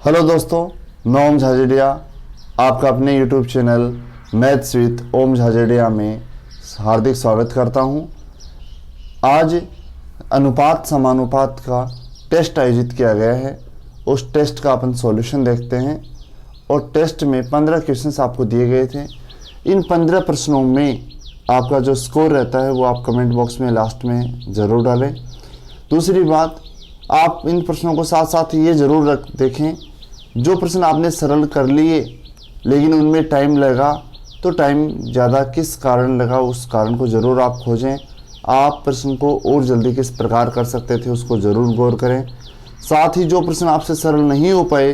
Hello दोस्तों, मैं ओम झाजेडिया आपका अपने यूट्यूब चैनल मैथ्स विद ओम झाजेडिया में हार्दिक स्वागत करता हूं। आज अनुपात समानुपात का टेस्ट आयोजित किया गया है। उस टेस्ट का अपन सॉल्यूशन देखते हैं। और टेस्ट में 15 क्वेश्चंस आपको दिए गए थे। इन 15 प्रश्नों में आपका जो स्कोर रहता है वो आप कमेंट बॉक्स में लास्ट में ज़रूर डालें। दूसरी बात, आप इन प्रश्नों को साथ साथ ये ज़रूर देखें, जो प्रश्न आपने सरल कर लिए लेकिन उनमें टाइम लगा, तो टाइम ज़्यादा किस कारण लगा उस कारण को ज़रूर आप खोजें। आप प्रश्न को और जल्दी किस प्रकार कर सकते थे उसको ज़रूर गौर करें। साथ ही जो प्रश्न आपसे सरल नहीं हो पाए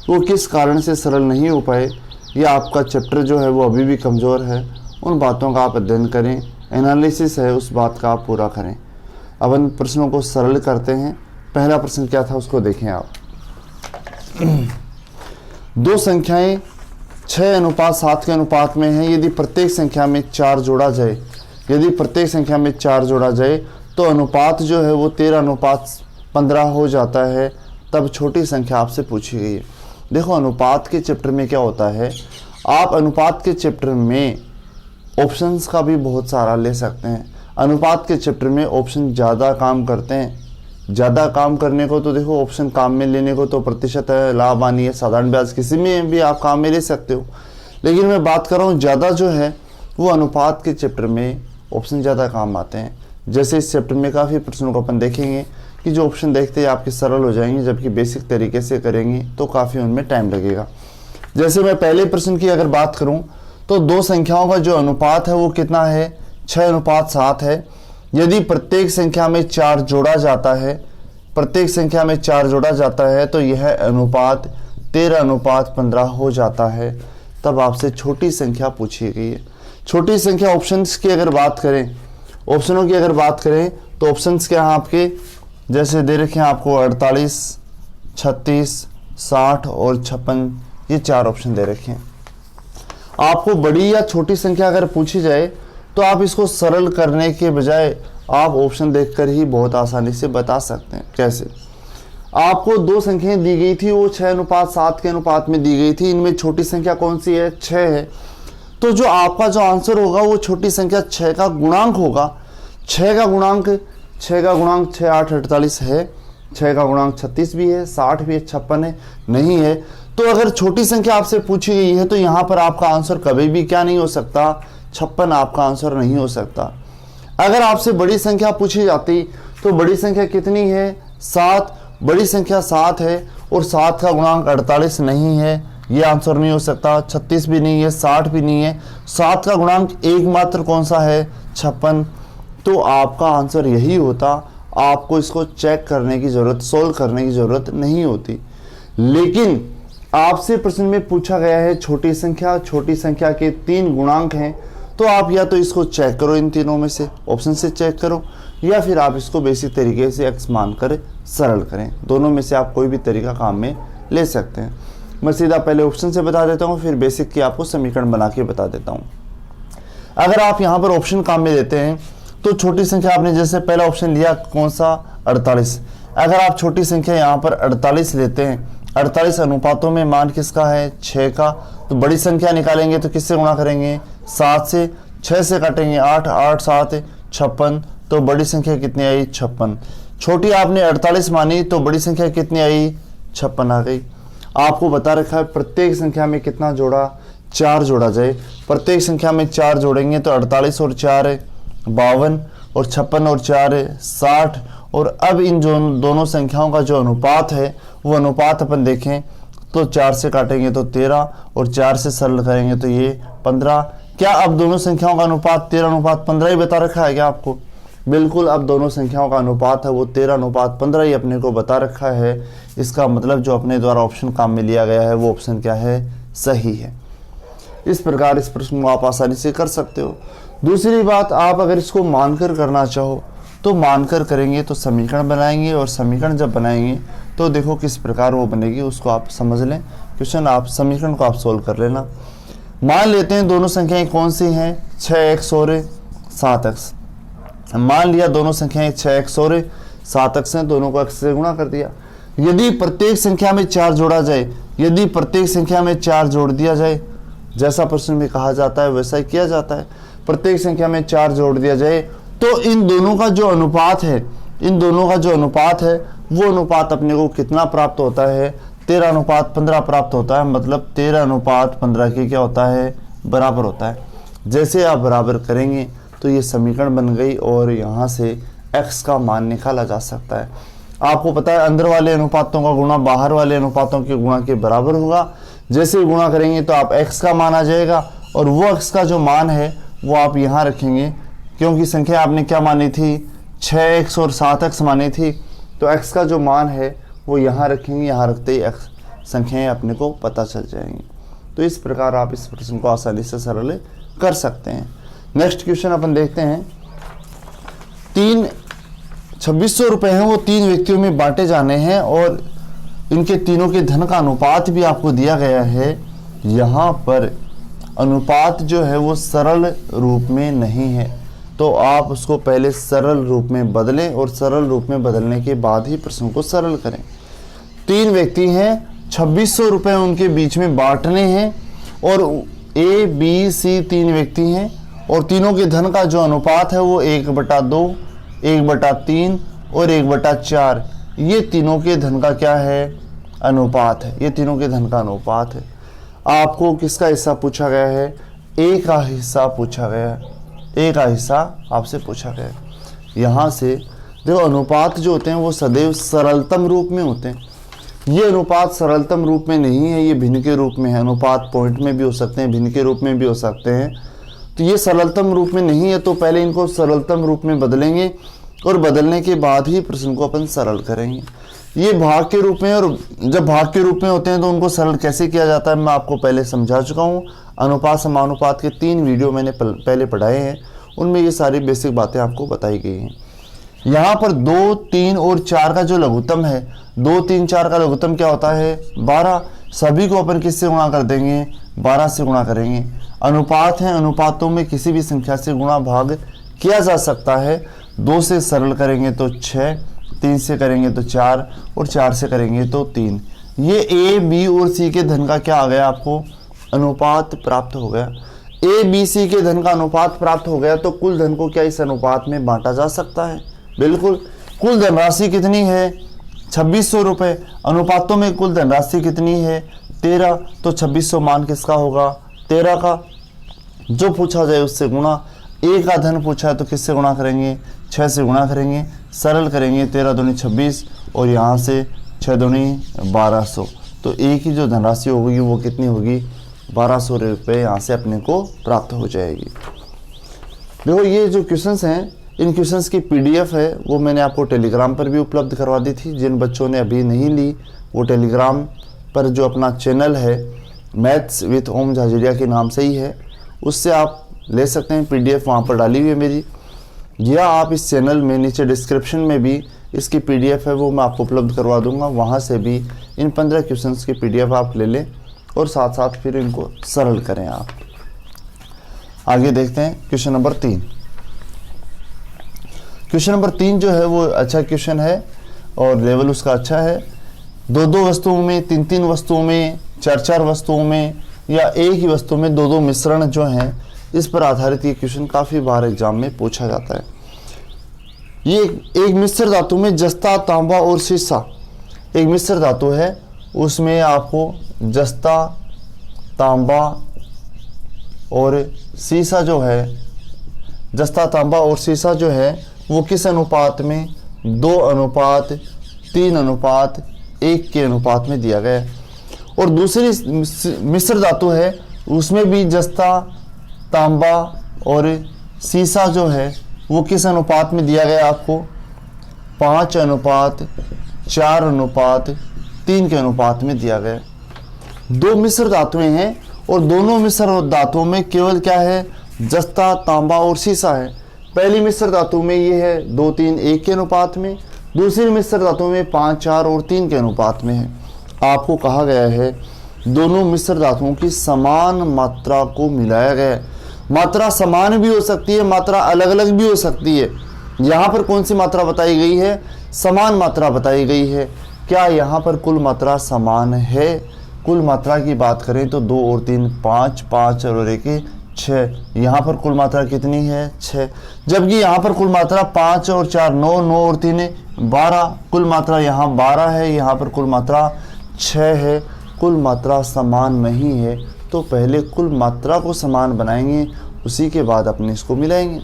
वो किस कारण से सरल नहीं हो पाए, या आपका चैप्टर जो है वो अभी भी कमज़ोर है, उन बातों का आप अध्ययन करें। एनालिसिस है उस बात का आप पूरा करें। अब इन प्रश्नों को सरल करते हैं। पहला प्रश्न क्या था उसको देखें आप। दो संख्याएं 6:7 के अनुपात में हैं। यदि प्रत्येक संख्या में 4 जोड़ा जाए तो अनुपात जो है वो 13:15 हो जाता है। तब छोटी संख्या आपसे पूछी गई है। देखो, अनुपात के चैप्टर में क्या होता है, आप अनुपात के चैप्टर में ऑप्शंस का भी बहुत सारा ले सकते हैं। अनुपात के चैप्टर में ऑप्शन ज़्यादा काम करते हैं। ज़्यादा काम करने को तो देखो, ऑप्शन काम में लेने को तो प्रतिशत है, लाभ हानि है, साधारण ब्याज, किसी में भी आप काम में ले सकते हो। लेकिन मैं बात कर रहा हूँ ज़्यादा जो है वो अनुपात के चैप्टर में ऑप्शन ज़्यादा काम आते हैं। जैसे इस चैप्टर में काफ़ी प्रश्नों को अपन देखेंगे कि जो ऑप्शन देखते ही आपके सरल हो जाएंगे, जबकि बेसिक तरीके से करेंगे तो काफ़ी उनमें टाइम लगेगा। जैसे मैं पहले प्रश्न की अगर बात करूँ तो दो संख्याओं का जो अनुपात है वो कितना है, 6:7 है। यदि प्रत्येक संख्या में 4 जोड़ा जाता है तो यह अनुपात 13:15 हो जाता है। तब आपसे छोटी संख्या पूछी गई है। छोटी संख्या ऑप्शंस की अगर बात करें, तो ऑप्शंस क्या हैं आपके, जैसे दे रखे हैं आपको 48, 36, 60 और 56, ये 4 ऑप्शन दे रखे हैं। आपको बड़ी या छोटी संख्या अगर पूछी जाए तो आप इसको सरल करने के बजाय आप ऑप्शन देखकर ही बहुत आसानी से बता सकते हैं। कैसे? आपको दो संख्याएं दी गई थी, वो 6:7 के अनुपात में दी गई थी। इनमें छोटी संख्या कौन सी है, 6 है। तो जो आपका जो आंसर होगा वो छोटी संख्या 6 का गुणांक होगा। 6 का गुणांक 6, 8, 48 है। 6 का गुणांक 36 भी है, 60 भी है, 56 है, नहीं है। तो अगर छोटी संख्या आपसे पूछी गई है तो यहाँ पर आपका आंसर कभी भी क्या नहीं हो सकता, 56 आपका आंसर नहीं हो सकता। अगर आपसे बड़ी संख्या पूछी जाती तो बड़ी संख्या कितनी है, 7। बड़ी संख्या 7 है और 7 का गुणांक 48 नहीं है, ये आंसर नहीं हो सकता। 36 भी नहीं है, 60 भी नहीं है। 7 का गुणांक एकमात्र कौन सा है, 56। तो आपका आंसर यही होता। आपको इसको चेक करने की ज़रूरत, सोल्व करने की ज़रूरत नहीं होती। लेकिन आपसे प्रश्न में पूछा गया है छोटी संख्या के 3 गुणांक हैं, तो आप या तो इसको चेक करो, इन तीनों में से ऑप्शन से चेक करो, या फिर आप इसको बेसिक तरीके से एक्स मान कर सरल करें। दोनों में से आप कोई भी तरीका काम में ले सकते हैं। मैं सीधा पहले ऑप्शन से बता देता हूँ, फिर बेसिक की आपको समीकरण बना के बता देता हूँ। अगर आप यहाँ पर ऑप्शन काम में लेते हैं तो छोटी संख्या आपने जैसे पहला ऑप्शन लिया कौन सा, 48। अगर आप छोटी संख्या यहाँ पर 48 लेते हैं, 48 अनुपातों में मान किसका है, 6 का। तो बड़ी संख्या निकालेंगे तो किससे गुणा करेंगे, 7 से। 6 से काटेंगे 8, 8, 7, 56। तो बड़ी संख्या कितनी आई, 56। छोटी आपने 48 मानी तो बड़ी संख्या कितनी आई, 56 आ गई। आपको बता रखा है प्रत्येक संख्या में कितना जोड़ा, 4 जोड़ा जाए। प्रत्येक संख्या में 4 जोड़ेंगे तो 48 और 4 है 52, और 56 और 4 है 60। और अब इन दोनों संख्याओं का जो अनुपात है वो अनुपात अपन देखें तो 4 से काटेंगे तो 13, और 4 से सरल करेंगे तो ये 15। क्या अब दोनों संख्याओं का अनुपात 13:15 ही बता रखा है क्या आपको? बिल्कुल, अब दोनों संख्याओं का अनुपात है वो 13:15 ही अपने को बता रखा है। इसका मतलब जो अपने द्वारा ऑप्शन काम में लिया गया है वो ऑप्शन क्या है, सही है। इस प्रकार इस प्रश्न को आप आसानी से कर सकते हो। दूसरी बात, आप अगर इसको मानकर करना चाहो तो मानकर करेंगे तो समीकरण बनाएंगे, और समीकरण जब बनाएंगे तो देखो किस प्रकार वो बनेगी, उसको आप समझ लें। क्वेश्चन आप समीकरण को आप सोल्व कर लेना। मान लेते हैं दोनों संख्याएं कौन सी हैं, 6x और 7x। मान लिया दोनों संख्याएं 6x और 7x हैं, दोनों को x से गुणा कर दिया। यदि प्रत्येक संख्या में 4 जोड़ा जाए, यदि प्रत्येक संख्या में 4 जोड़ दिया जाए, जैसा प्रश्न में कहा जाता है वैसा ही किया जाता है, प्रत्येक संख्या में 4 जोड़ दिया जाए तो इन दोनों का जो अनुपात है, इन दोनों का जो अनुपात है वो अनुपात अपने को कितना प्राप्त होता है, 13:15 प्राप्त होता है। मतलब 13:15 के क्या होता है, बराबर होता है। जैसे आप बराबर करेंगे तो ये समीकरण बन गई और यहाँ से x का मान निकाला जा सकता है। आपको पता है अंदर वाले अनुपातों का गुणा बाहर वाले अनुपातों के गुणा के बराबर होगा। जैसे गुणा करेंगे तो आप x का मान आ जाएगा और वो x का जो मान है वो आप यहाँ रखेंगे, क्योंकि संख्या आपने क्या मानी थी, 6x और 7x मानी थी, तो x का जो मान है वो यहाँ रखेंगे। यहाँ रखते ही x संख्याएं अपने को पता चल जाएंगी। तो इस प्रकार आप इस प्रश्न को आसानी से सरल कर सकते हैं। नेक्स्ट क्वेश्चन अपन देखते हैं। 2600 रुपये हैं वो 3 व्यक्तियों में बांटे जाने हैं और इनके तीनों के धन का अनुपात भी आपको दिया गया है। यहाँ पर अनुपात जो है वो सरल रूप में नहीं है, तो आप उसको पहले सरल रूप में बदलें और सरल रूप में बदलने के बाद ही प्रश्न को सरल करें। 3 व्यक्ति हैं, 2600 रुपये उनके बीच में बांटने हैं और A, B, C 3 व्यक्ति हैं और तीनों के धन का जो अनुपात है वो 1/2, 1/3 और 1/4। ये तीनों के धन का क्या है, अनुपात है। ये तीनों के धन का अनुपात है। आपको किसका हिस्सा पूछा गया है, A का हिस्सा पूछा गया है। A का हिस्सा आपसे पूछा गया है। यहाँ से देखो अनुपात जो होते हैं वो सदैव सरलतम रूप में होते हैं। ये अनुपात सरलतम रूप में नहीं है, ये भिन्न के रूप में है। अनुपात पॉइंट में भी हो सकते हैं, भिन्न के रूप में भी हो सकते हैं। तो ये सरलतम रूप में नहीं है, तो पहले इनको सरलतम रूप में बदलेंगे और बदलने के बाद ही प्रश्न को अपन सरल करेंगे। ये भाग के रूप में, और जब भाग के रूप में होते हैं तो उनको सरल कैसे किया जाता है मैं आपको पहले समझा चुका हूँ। अनुपात समानुपात के 3 वीडियो मैंने पहले पढ़ाए हैं, उनमें ये सारी बेसिक बातें आपको बताई गई हैं। यहाँ पर 2, 3 और 4 का जो लघुत्तम है, 2, 3, 4 का लघुत्तम क्या होता है, 12। सभी को अपन किससे गुणा कर देंगे, 12 से गुणा करेंगे। अनुपात है, अनुपातों में किसी भी संख्या से गुणा भाग किया जा सकता है। 2 से सरल करेंगे तो 6, 3 से करेंगे तो 4 और 4 से करेंगे तो 3। ये A, B और C के धन का क्या आ गया, आपको अनुपात प्राप्त हो गया। A, B, C के धन का अनुपात प्राप्त हो गया तो कुल धन को क्या इस अनुपात में बांटा जा सकता है, बिल्कुल। कुल धनराशि कितनी है, 2600 रुपये। अनुपातों में कुल धनराशि कितनी है, 13। तो 2600 मान किसका होगा, 13 का। जो पूछा जाए उससे गुणा। A का धन पूछा है तो किससे गुणा करेंगे, 6 से गुणा करेंगे, सरल करेंगे। 13 दूनी 26 और यहाँ से 6 दूनी 1200। तो A की जो धनराशि होगी वो कितनी होगी, 1200 रुपये यहाँ से अपने को प्राप्त हो जाएगी। देखो ये जो क्वेश्चंस हैं, इन क्वेश्चंस की PDF है वो मैंने आपको टेलीग्राम पर भी उपलब्ध करवा दी थी। जिन बच्चों ने अभी नहीं ली वो टेलीग्राम पर जो अपना चैनल है मैथ्स विद ओम झाझड़िया के नाम से ही है, उससे आप ले सकते हैं। PDF वहाँ पर डाली हुई है मेरी, या आप इस चैनल में नीचे डिस्क्रिप्शन में भी इसकी PDF है वो मैं आपको उपलब्ध करवा दूंगा। वहाँ से भी इन 15 क्वेश्चंस की PDF आप ले लें और साथ साथ फिर इनको सरल करें आप। आगे देखते हैं क्वेश्चन नंबर 3। क्वेश्चन नंबर 3 जो है वो अच्छा क्वेश्चन है और लेवल उसका अच्छा है। 2-2 वस्तुओं में, 3-3 वस्तुओं में, 4-4 वस्तुओं में या एक ही वस्तु में 2-2 मिश्रण जो हैं, इस पर आधारित ये क्वेश्चन काफ़ी बार एग्जाम में पूछा जाता है। ये एक मिश्र धातु में जस्ता, तांबा और शीशा, एक मिश्र धातु है, उसमें आपको जस्ता, तांबा और शीशा जो है, जस्ता, तांबा और शीशा जो है वो किस अनुपात में, 2:3:1 के अनुपात में दिया गया है। और दूसरी मिश्र धातु है, उसमें भी जस्ता, तांबा और शीशा जो है वो किस अनुपात में दिया गया आपको, 5:4:3 के अनुपात में दिया गया। 2 मिश्र धातुएं हैं और दोनों मिश्र धातुओं में केवल क्या है, जस्ता, तांबा और शीशा है। पहली मिश्र धातु में ये है 2:3:1 के अनुपात में, दूसरी मिश्र धातु में 5:4 और 3 के अनुपात में है। आपको कहा गया है दोनों मिश्र धातुओं की समान मात्रा को मिलाया गया है। मात्रा समान भी हो सकती है, मात्रा अलग अलग भी हो सकती है। यहाँ पर कौन सी मात्रा बताई गई है, समान मात्रा बताई गई है। क्या यहाँ पर कुल मात्रा समान है? कुल मात्रा की बात करें तो 2 और 3 5, 5 और 1 6। यहाँ पर कुल मात्रा कितनी है? 6। जबकि यहाँ पर कुल मात्रा 5 और 4 9, 9 और 3 12। कुल मात्रा यहाँ 12 है, यहाँ पर कुल मात्रा 6 है। कुल मात्रा समान नहीं है, तो पहले कुल मात्रा को समान बनाएंगे, उसी के बाद अपने इसको मिलाएंगे।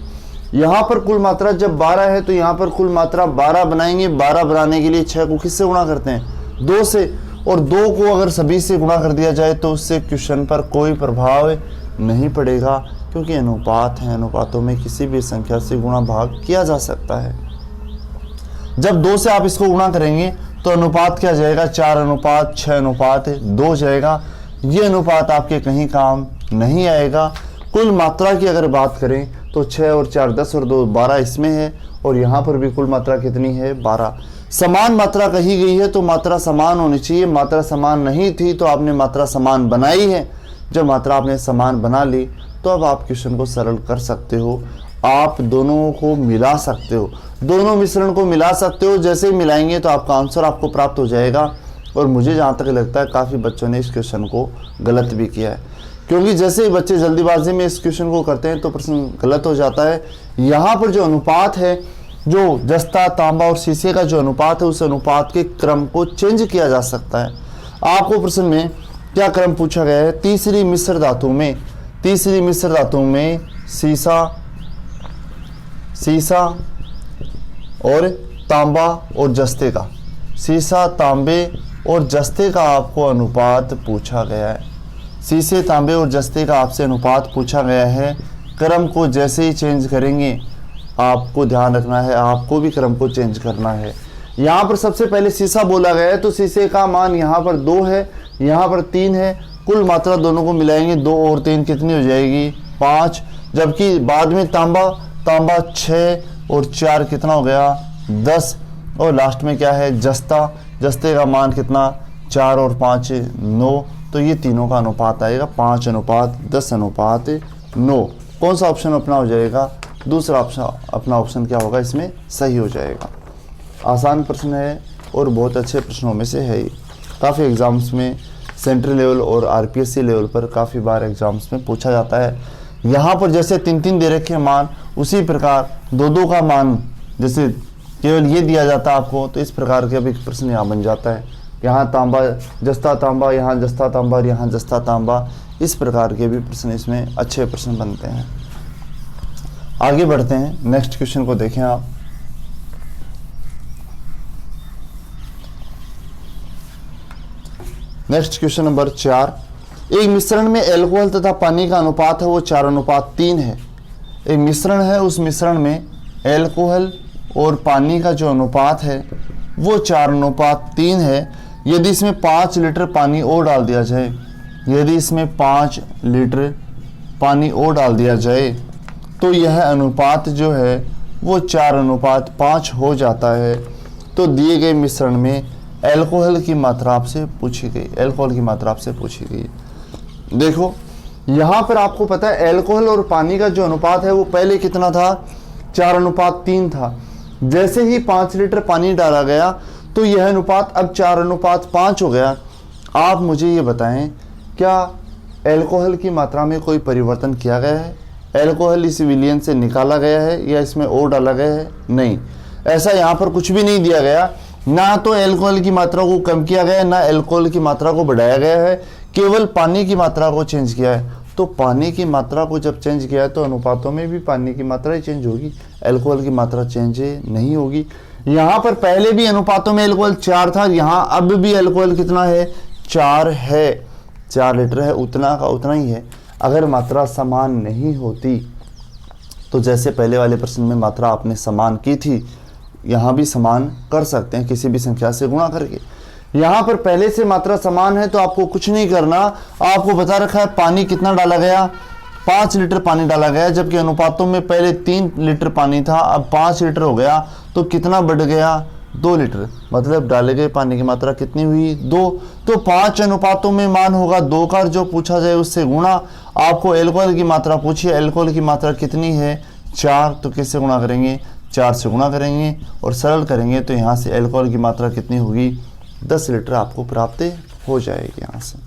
यहाँ पर कुल मात्रा जब 12 है तो यहाँ पर कुल मात्रा 12 बनाएंगे। 12 बनाने के लिए 6 को किससे गुणा करते हैं? 2 से। और 2 को अगर सभी से गुणा कर दिया जाए तो उससे क्वेश्चन पर कोई प्रभाव नहीं पड़ेगा, क्योंकि अनुपात है, अनुपातों में किसी भी संख्या से गुणा भाग किया जा सकता है। जब 2 से आप इसको गुणा करेंगे तो अनुपात क्या जाएगा? 4:6:2 जाएगा। ये अनुपात आपके कहीं काम नहीं आएगा। कुल मात्रा की अगर बात करें तो 6 और 4 10 और 2 12 इसमें है, और यहाँ पर भी कुल मात्रा कितनी है? 12। समान मात्रा कही गई है तो मात्रा समान होनी चाहिए। मात्रा समान नहीं थी तो आपने मात्रा समान बनाई है। जब मात्रा आपने समान बना ली तो अब आप क्वेश्चन को सरल कर सकते हो। आप दोनों को मिला सकते हो, दोनों मिश्रण को मिला सकते हो। जैसे ही मिलाएंगे तो आपका आंसर आपको प्राप्त हो जाएगा। और मुझे जहाँ तक लगता है काफ़ी बच्चों ने इस क्वेश्चन को गलत भी किया है, क्योंकि जैसे ही बच्चे जल्दीबाजी में इस क्वेश्चन को करते हैं तो प्रश्न गलत हो जाता है। यहाँ पर जो अनुपात है, जो जस्ता, तांबा और शीशे का जो अनुपात है, उस अनुपात के क्रम को चेंज किया जा सकता है। आपको प्रश्न में क्या क्रम पूछा गया है? तीसरी मिश्र धातु में शीशा और तांबा और जस्ते का, शीशा, तांबे और जस्ते का आपको अनुपात पूछा गया है। शीशे, तांबे और जस्ते का आपसे अनुपात पूछा गया है। क्रम को जैसे ही चेंज करेंगे, आपको ध्यान रखना है, आपको भी क्रम को चेंज करना है। यहाँ पर सबसे पहले शीशा बोला गया है तो शीशे का मान यहाँ पर 2 है, यहाँ पर 3 है। कुल मात्रा दोनों को मिलाएंगे, 2 और 3 कितनी हो जाएगी? 5। जबकि बाद में तांबा 6 और 4 कितना हो गया? 10। और लास्ट में क्या है? जस्ते का मान कितना? 4 और 5 9। तो ये तीनों का अनुपात आएगा 5:10:9। कौन सा ऑप्शन अपना हो जाएगा? दूसरा ऑप्शन अपना ऑप्शन क्या होगा? इसमें सही हो जाएगा। आसान प्रश्न है और बहुत अच्छे प्रश्नों में से है ये। काफ़ी एग्ज़ाम्स में सेंट्रल लेवल और आरपीएससी लेवल पर काफ़ी बार एग्ज़ाम्स में पूछा जाता है। यहाँ पर जैसे 3-3 दे रखे मान, उसी प्रकार 2-2 का मान जैसे केवल ये दिया जाता है आपको, तो इस प्रकार के भी प्रश्न यहाँ बन जाता है। यहाँ तांबा, जस्ता, तांबा, यहाँ जस्ता, तांबा और यहाँ जस्ता, तांबा, इस प्रकार के भी प्रश्न इसमें अच्छे प्रश्न बनते हैं। आगे बढ़ते हैं, नेक्स्ट क्वेश्चन को देखें आप। Next question number 4। एक मिश्रण में अल्कोहल तथा पानी का अनुपात है वो 4:3 है। एक मिश्रण है, उस मिश्रण में अल्कोहल और पानी का जो अनुपात है वो 4:3 है। यदि इसमें 5 लीटर पानी और डाल दिया जाए, यदि इसमें 5 लीटर पानी और डाल दिया जाए तो यह अनुपात जो है वो 4:5 हो जाता है। तो दिए गए मिश्रण में अल्कोहल की मात्रा आपसे पूछी गई, अल्कोहल की मात्रा आपसे पूछी गई। देखो यहाँ पर आपको पता है अल्कोहल और पानी का जो अनुपात है वो पहले कितना था? 4:3 था। जैसे ही 5 लीटर पानी डाला गया तो यह अनुपात अब 4:5 हो गया। आप मुझे ये बताएं, क्या अल्कोहल की मात्रा में कोई परिवर्तन किया गया है? अल्कोहल इस विलयन से निकाला गया है या इसमें और डाला गया है? नहीं, ऐसा यहाँ पर कुछ भी नहीं दिया गया। ना तो अल्कोहल की मात्रा को कम किया गया है, ना अल्कोहल की मात्रा को बढ़ाया गया है, केवल पानी की मात्रा को चेंज किया है। तो पानी की मात्रा को जब चेंज किया है तो अनुपातों में भी पानी की मात्रा ही चेंज होगी, अल्कोहल की मात्रा चेंज नहीं होगी। यहाँ पर पहले भी अनुपातों में अल्कोहल 4 था, यहाँ अब भी अल्कोहल कितना है? 4 है। 4 लीटर है, उतना का उतना ही है। अगर मात्रा समान नहीं होती तो जैसे पहले वाले प्रश्न में मात्रा आपने समान की थी, यहाँ भी समान कर सकते हैं किसी भी संख्या से गुणा करके। यहाँ पर पहले से मात्रा समान है तो आपको कुछ नहीं करना। आपको बता रखा है पानी कितना डाला गया? 5 लीटर पानी डाला गया, जबकि अनुपातों में पहले 3 लीटर पानी था, अब 5 लीटर हो गया। तो कितना बढ़ गया? 2 लीटर। मतलब डाले गए पानी की मात्रा कितनी हुई? 2। तो 5 अनुपातों में मान होगा 2 का, जो पूछा जाए उससे गुणा। आपको अल्कोहल की मात्रा पूछिए, अल्कोहल की मात्रा कितनी है? 4। तो किससे गुणा करेंगे? 4 से गुणा करेंगे और सरल करेंगे तो यहाँ से अल्कोहल की मात्रा कितनी होगी? 10 लीटर आपको प्राप्त हो जाएगी यहाँ से।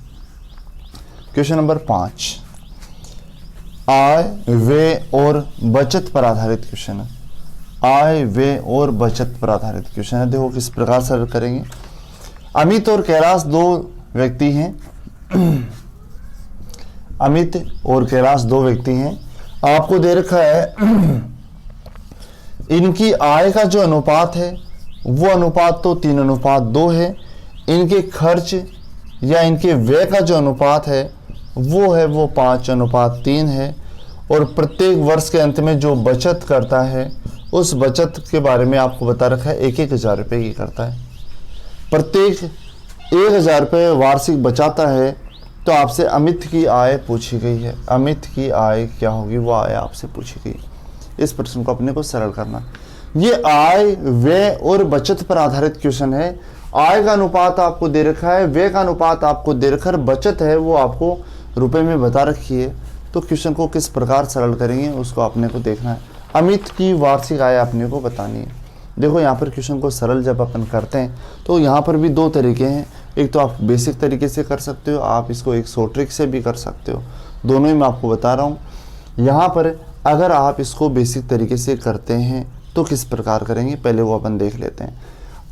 क्वेश्चन नंबर 5 आय व्यय और बचत पर आधारित क्वेश्चन है। आय व्यय और बचत पर आधारित क्वेश्चन है। देखो किस प्रकार से करेंगे। अमित और कैलाश दो व्यक्ति हैं। अमित और कैलाश दो व्यक्ति हैं। आपको दे रखा है इनकी आय का जो अनुपात है वो अनुपात तो 3:2 है। इनके खर्च या इनके व्यय का जो अनुपात है वो 5:3 है। और प्रत्येक वर्ष के अंत में जो बचत करता है उस बचत के बारे में आपको बता रखा है 1,000 रुपये की करता है। प्रत्येक 1,000 रुपये वार्षिक बचाता है। तो आपसे अमित की आय पूछी गई है। अमित की आय क्या होगी, वो आय आपसे पूछी गई। इस प्रश्न को अपने को सरल करना। ये आय व्यय और बचत पर आधारित क्वेश्चन है। आय का अनुपात आपको दे रखा है, व्यय का अनुपात आपको दे रखा है, बचत है वो आपको रुपए में बता रखी है। तो क्वेश्चन को किस प्रकार सरल करेंगे उसको अपने को देखना है। अमित की वार्षिक आय अपने को बतानी है। देखो यहाँ पर क्वेश्चन को सरल जब अपन करते हैं तो यहाँ पर भी दो तरीके हैं। एक तो आप बेसिक तरीके से कर सकते हो, आप इसको एक शॉर्ट ट्रिक से भी कर सकते हो। दोनों ही मैं आपको बता रहा हूँ। यहाँ पर अगर आप इसको बेसिक तरीके से करते हैं तो किस प्रकार करेंगे पहले वो अपन देख लेते हैं।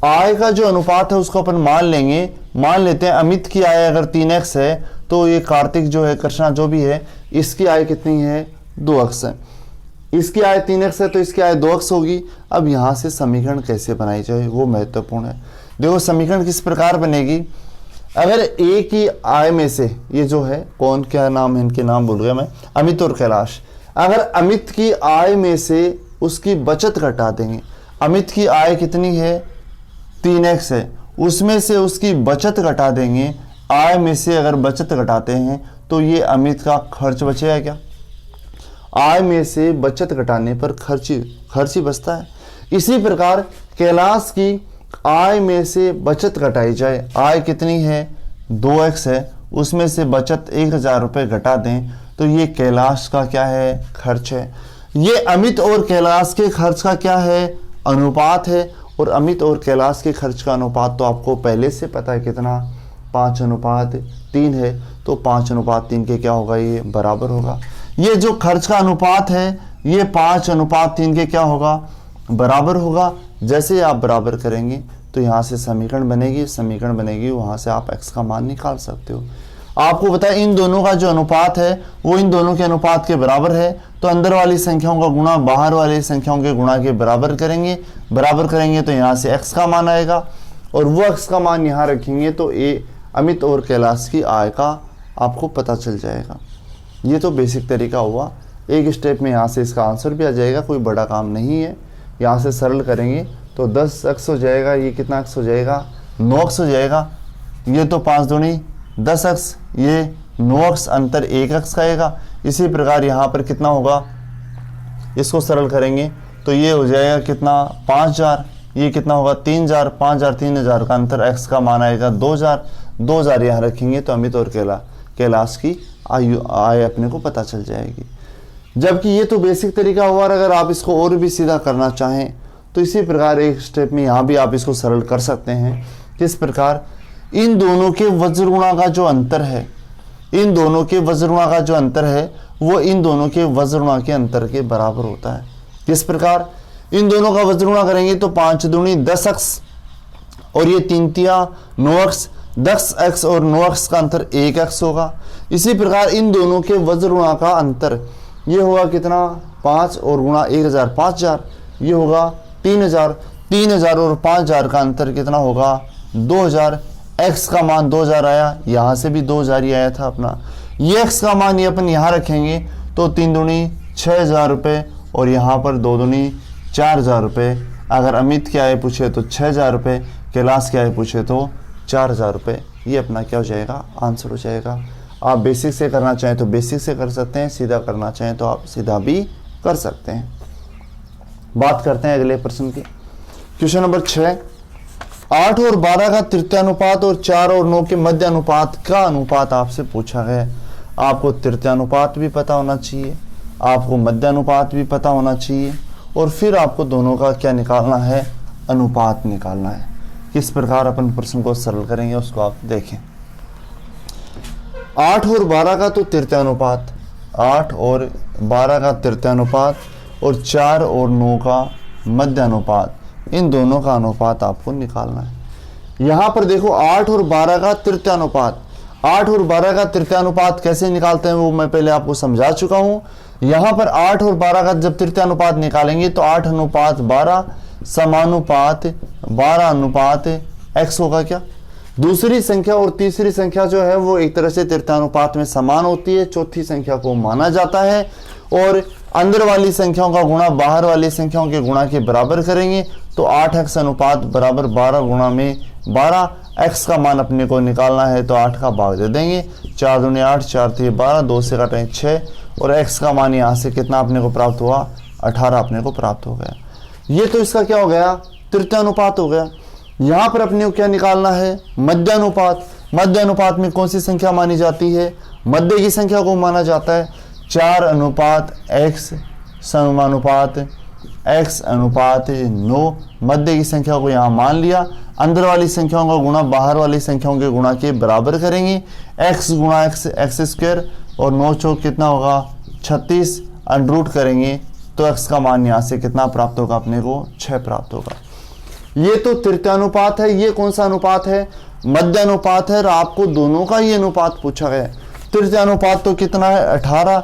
आय का जो अनुपात है उसको अपन मान लेंगे। मान लेते हैं अमित की आय अगर 3x है तो ये कार्तिक जो है, कृष्णा जो भी है, इसकी आय कितनी है, 2x है। इसकी आय 3x है तो इसकी आय 2x होगी। अब यहाँ से समीकरण कैसे बनाई जाए वो महत्वपूर्ण है। देखो समीकरण किस प्रकार बनेगी। अगर ए की आय में से, ये जो है कौन, क्या नाम है इनके, नाम भूल गया मैं, अमित और कैलाश। अगर अमित की आय में से उसकी बचत घटा देंगे। अमित की आय कितनी है, 3x है, उसमें से उसकी बचत घटा देंगे। आय में से अगर बचत घटाते हैं तो ये अमित का खर्च बचेगा क्या। आय में से बचत घटाने पर खर्च ही बचता है। इसी प्रकार कैलाश की आय में से बचत घटाई जाए। आय कितनी है, 2x है, उसमें से बचत 1,000 रुपये घटा दें तो ये कैलाश का क्या है, खर्च है। ये अमित और कैलाश के खर्च का क्या है, अनुपात है। और अमित और कैलाश के खर्च का अनुपात तो आपको पहले से पता है कितना, 5:3 है। तो 5:3 के क्या होगा, ये बराबर होगा। ये जो खर्च का अनुपात है ये 5:3 के क्या होगा, बराबर होगा। जैसे आप बराबर करेंगे तो यहाँ से समीकरण बनेगी, वहाँ से आप x का मान निकाल सकते हो। आपको बताया इन दोनों का जो अनुपात है वो इन दोनों के अनुपात के बराबर है। तो अंदर वाली संख्याओं का गुणा बाहर वाली संख्याओं के गुणा के बराबर करेंगे तो यहाँ से x का मान आएगा और वो x का मान यहाँ रखेंगे तो अमित और कैलाश की आय का आपको पता चल जाएगा। ये तो बेसिक तरीका हुआ। एक स्टेप में यहाँ से इसका आंसर भी आ जाएगा, कोई बड़ा काम नहीं है। यहाँ से सरल करेंगे तो 10x हो जाएगा। ये कितना x हो जाएगा, 9x हो जाएगा। ये तो 5 दूनी 10x, ये 9x, अंतर 1x का आएगा। इसी प्रकार यहाँ पर कितना होगा, इसको सरल करेंगे तो ये हो जाएगा कितना, 5,000। ये कितना होगा, 3,000। 5,000 3,000 का अंतर, x का मान आएगा 2,000 यहाँ रखेंगे तो अमित और कैलाश की आय अपने को पता चल जाएगी। जबकि ये तो बेसिक तरीका हुआ। अगर आप इसको और भी सीधा करना चाहें तो इसी प्रकार एक स्टेप में यहाँ भी आप इसको सरल कर सकते हैं। किस प्रकार, इन दोनों के वज्रगुणा का जो अंतर है, इन दोनों के वज्रगुणा का जो अंतर है वो इन दोनों के वज्रगुणा के अंतर के बराबर होता है। किस प्रकार, इन दोनों का वज्रगुणा करेंगे तो 5 दूनी 10x और ये 3 तिया 9x, 10x और 9x का अंतर 1x होगा। इसी प्रकार इन दोनों के वज्रगुणा का अंतर ये होगा कितना, 5 और गुणा 1,000 5,000, ये होगा 3,000। 3,000 और 5,000 का अंतर कितना होगा, 2,000। x का मान 2,000 आया, यहाँ से भी 2,000 ही आया था अपना। ये x का मान ये अपन यहाँ रखेंगे तो 3 दूनी 6,000 रुपये और यहाँ पर 2 दूनी 4,000 रुपये। अगर अमित की आय पूछे तो 6,000 रुपये, कैलाश की आय पूछे तो 4,000 रुपये। ये अपना क्या हो जाएगा, आंसर हो जाएगा। आप बेसिक से करना चाहें तो बेसिक से कर सकते हैं, सीधा करना चाहें तो आप सीधा भी कर सकते हैं। बात करते हैं अगले प्रश्न की। क्वेश्चन नंबर 6, 8 और 12 का तृतीय अनुपात और 4 और 9 के मध्य अनुपात का अनुपात आपसे पूछा गया। आपको तृतीय अनुपात भी पता होना चाहिए, आपको मध्य अनुपात भी पता होना चाहिए और फिर आपको दोनों का क्या निकालना है, अनुपात निकालना है। किस प्रकार अपन प्रश्न को सरल करेंगे उसको आप देखें। 8 और 12 का तो तृतीयानुपात, 8 और 12 का तृतीयानुपात और 4 और 9 का मध्यानुपात, इन दोनों का अनुपात आपको निकालना है। यहाँ पर देखो 8 और 12 का तृतीयानुपात, 8 और 12 का तृतीयानुपात कैसे निकालते हैं वो मैं पहले आपको समझा चुका हूँ। यहाँ पर 8 और 12 का जब तृतीयानुपात निकालेंगे तो 8 अनुपात 12 समानुपात 12 अनुपात x होगा क्या। दूसरी संख्या और तीसरी संख्या जो है वो एक तरह से तृतीयानुपात में समान होती है, चौथी संख्या को माना जाता है, और अंदर वाली संख्याओं का गुणा बाहर वाली संख्याओं के गुणा के बराबर करेंगे तो 8x अनुपात बराबर 12 गुणा में 12, x का मान अपने को निकालना है तो 8 का भाग दे देंगे, 4 दूनी 8, 4 3 12, 2 से काटें 6, और x का मान यहाँ से कितना अपने को प्राप्त हुआ, 18 अपने को प्राप्त हो गया। ये तो इसका क्या हो गया, तृतीयानुपात हो गया। यहाँ पर अपने को क्या निकालना है, मध्यानुपात। मध्यानुपात में कौन सी संख्या मानी जाती है, मध्य की संख्या को माना जाता है। 4 अनुपात x समानुपात x अनुपात 9, मध्य की संख्या को यहाँ मान लिया। अंदर वाली संख्याओं का गुणा बाहर वाली संख्याओं के गुणा के बराबर करेंगे, x गुणा x स्क्वायर, और 9 चौक कितना होगा 36, अंडरूट करेंगे तो x का मान यहाँ से कितना प्राप्त होगा, अपने को 6 प्राप्त होगा। ये तो तृतीयानुपात है। ये कौन सा अनुपात है, मध्यानुपात है, और आपको दोनों का ही अनुपात पूछा गया है। तृतीयानुपात तो कितना है 18,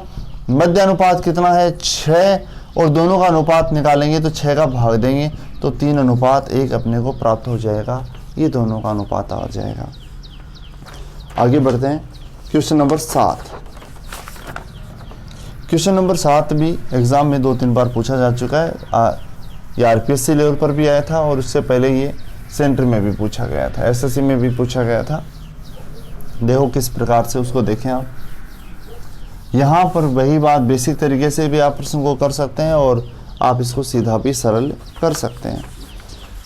मध्यानुपात कितना है 6, और दोनों का अनुपात निकालेंगे तो 6 का भाग देंगे तो 3 अनुपात 1 अपने को प्राप्त हो जाएगा। ये दोनों का अनुपात आ जाएगा। आगे बढ़ते हैं, क्वेश्चन नंबर 7। क्वेश्चन नंबर 7 भी एग्जाम में 2-3 बार पूछा जा चुका है। ये आरपीएससी लेवल पर भी आया था और उससे पहले ये सेंटर में भी पूछा गया था, एसएससी में भी पूछा गया था। देखो किस प्रकार से उसको देखें आप। यहाँ पर वही बात बेसिक तरीके से भी आप प्रश्न को कर सकते हैं और आप इसको सीधा भी सरल कर सकते हैं।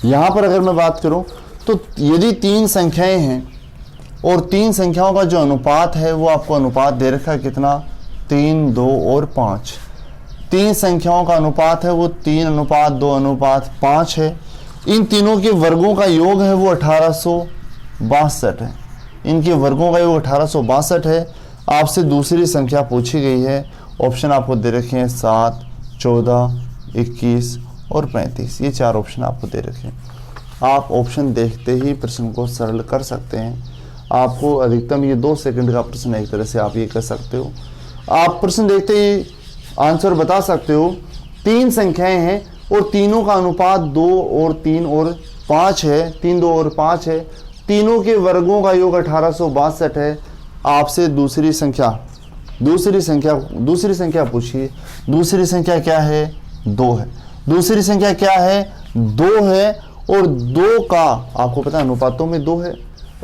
यहाँ पर अगर मैं बात करूँ तो यदि 3 संख्याएं हैं और 3 संख्याओं का जो अनुपात है वो आपको अनुपात दे रखा है कितना, 3, 2 और 5। 3 संख्याओं का अनुपात है वो 3 अनुपात 2 अनुपात 5 है। इन तीनों के वर्गों का योग है वो 1862 है। इनके वर्गों का योग 1862 है। आपसे दूसरी संख्या पूछी गई है, ऑप्शन आपको दे रखे हैं 7, 14, 21 और 35। ये 4 ऑप्शन आपको दे रखे हैं। आप ऑप्शन देखते ही प्रश्न को सरल कर सकते हैं। आपको अधिकतम ये 2 सेकंड का प्रश्न है, एक तरह से आप ये कर सकते हो। आप प्रश्न देखते ही आंसर बता सकते हो। 3 संख्याएं हैं और तीनों का अनुपात 2 और 3 और 5 है, 3, 2 और 5 है। तीनों के वर्गों का योग 1862 है। आपसे दूसरी संख्या पूछिए। दूसरी संख्या क्या है, 2 है। दूसरी संख्या क्या है, 2 है, और 2 का आपको पता है अनुपातों में 2 है,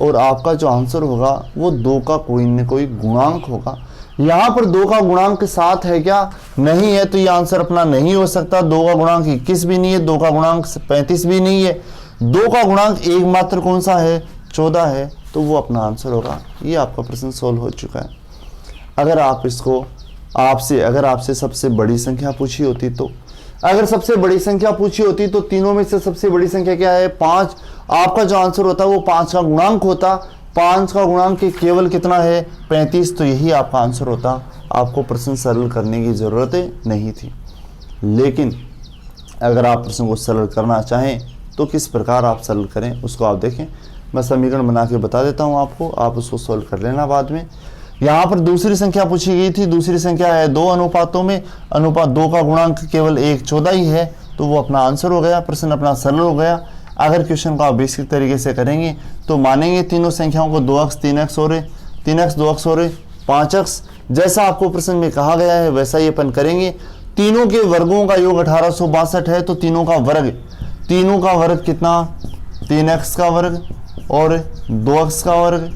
और आपका जो आंसर होगा वो 2 का कोई न कोई गुणांक होगा। यहाँ पर 2 का गुणांक 7 है क्या, नहीं है, तो ये आंसर अपना नहीं हो सकता। 2 का गुणांक 21 भी नहीं है, 2 का गुणांक 35 भी नहीं है। 2 का गुणांक एकमात्र कौन सा है, 14 है, तो वो अपना आंसर होगा। ये आपका प्रश्न सोल्व हो चुका है। अगर आप इसको अगर आपसे सबसे बड़ी संख्या पूछी होती तो, अगर सबसे बड़ी संख्या पूछी होती तो तीनों में से सबसे बड़ी संख्या क्या है, 5। आपका जो आंसर होता वो 5 का गुणांक होता। 5 का गुणांक केवल कितना है, 35, तो यही आपका आंसर होता। आपको प्रश्न सरल करने की ज़रूरत नहीं थी। लेकिन अगर आप प्रश्न को सरल करना चाहें तो किस प्रकार आप सरल करें उसको आप देखें। मैं समीकरण बना के बता देता हूं आपको, आप उसको सॉल्व कर लेना बाद में। यहाँ पर दूसरी संख्या पूछी गई थी। दूसरी संख्या है 2 अनुपातों में, अनुपात 2 का गुणांक केवल 1, 14 ही है, तो वो अपना आंसर हो गया। प्रश्न अपना सरल हो गया। अगर क्वेश्चन को आप बेसिक तरीके से करेंगे तो मानेंगे तीनों संख्याओं को 2x 3x और 3x 2x और 5x, जैसा आपको प्रश्न में कहा गया है वैसा ही अपन करेंगे। तीनों के वर्गों का योग 1862 है, तो तीनों का वर्ग कितना, 3x का वर्ग और 2x का वर्ग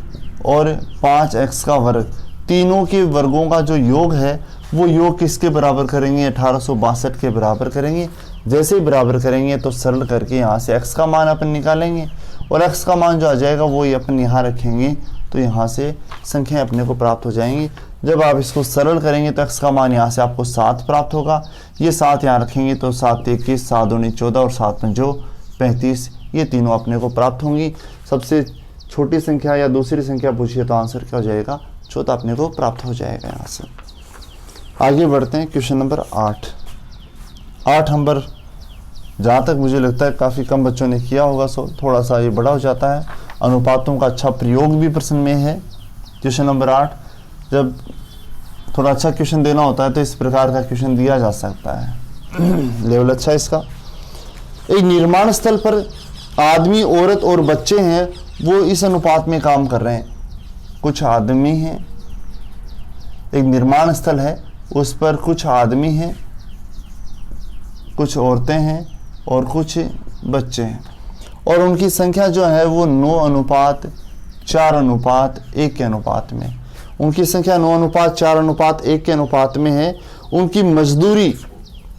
और 5x का वर्ग। तीनों के वर्गों का जो योग है वो योग किसके बराबर करेंगे, 1862 के बराबर करेंगे। जैसे ही बराबर करेंगे तो सरल करके यहाँ से x का मान अपन निकालेंगे, और x का मान जो आ जाएगा वो अपन यहाँ रखेंगे, तो यहाँ से संख्या अपने को प्राप्त हो जाएंगी। जब आप इसको सरल करेंगे तो x का मान यहाँ से आपको 7 प्राप्त होगा। ये 7 यहाँ रखेंगे तो 7 21, 7 दूनी 14 और 7 पंजो 35। ये तीनों अपने को प्राप्त होंगी। सबसे छोटी संख्या या दूसरी संख्या पूछिए तो आंसर क्या हो जाएगा, चौथा अपने को प्राप्त हो जाएगा। यहाँ से आगे बढ़ते हैं क्वेश्चन नंबर 8 नंबर जहाँ तक मुझे लगता है काफ़ी कम बच्चों ने किया होगा, सो थोड़ा सा ये बड़ा हो जाता है। अनुपातों का अच्छा प्रयोग भी प्रश्न में है। क्वेश्चन नंबर 8, जब थोड़ा अच्छा क्वेश्चन देना होता है तो इस प्रकार का क्वेश्चन दिया जा सकता है। लेवल अच्छा है इसका। एक निर्माण स्थल पर आदमी, औरत और बच्चे हैं, वो इस अनुपात में काम कर रहे हैं। कुछ आदमी हैं, एक निर्माण स्थल है, उस पर कुछ आदमी हैं, कुछ औरतें हैं और कुछ बच्चे हैं, और उनकी संख्या जो है वो 9:4:1 के अनुपात में। उनकी संख्या 9:4:1 के अनुपात में है। उनकी मजदूरी,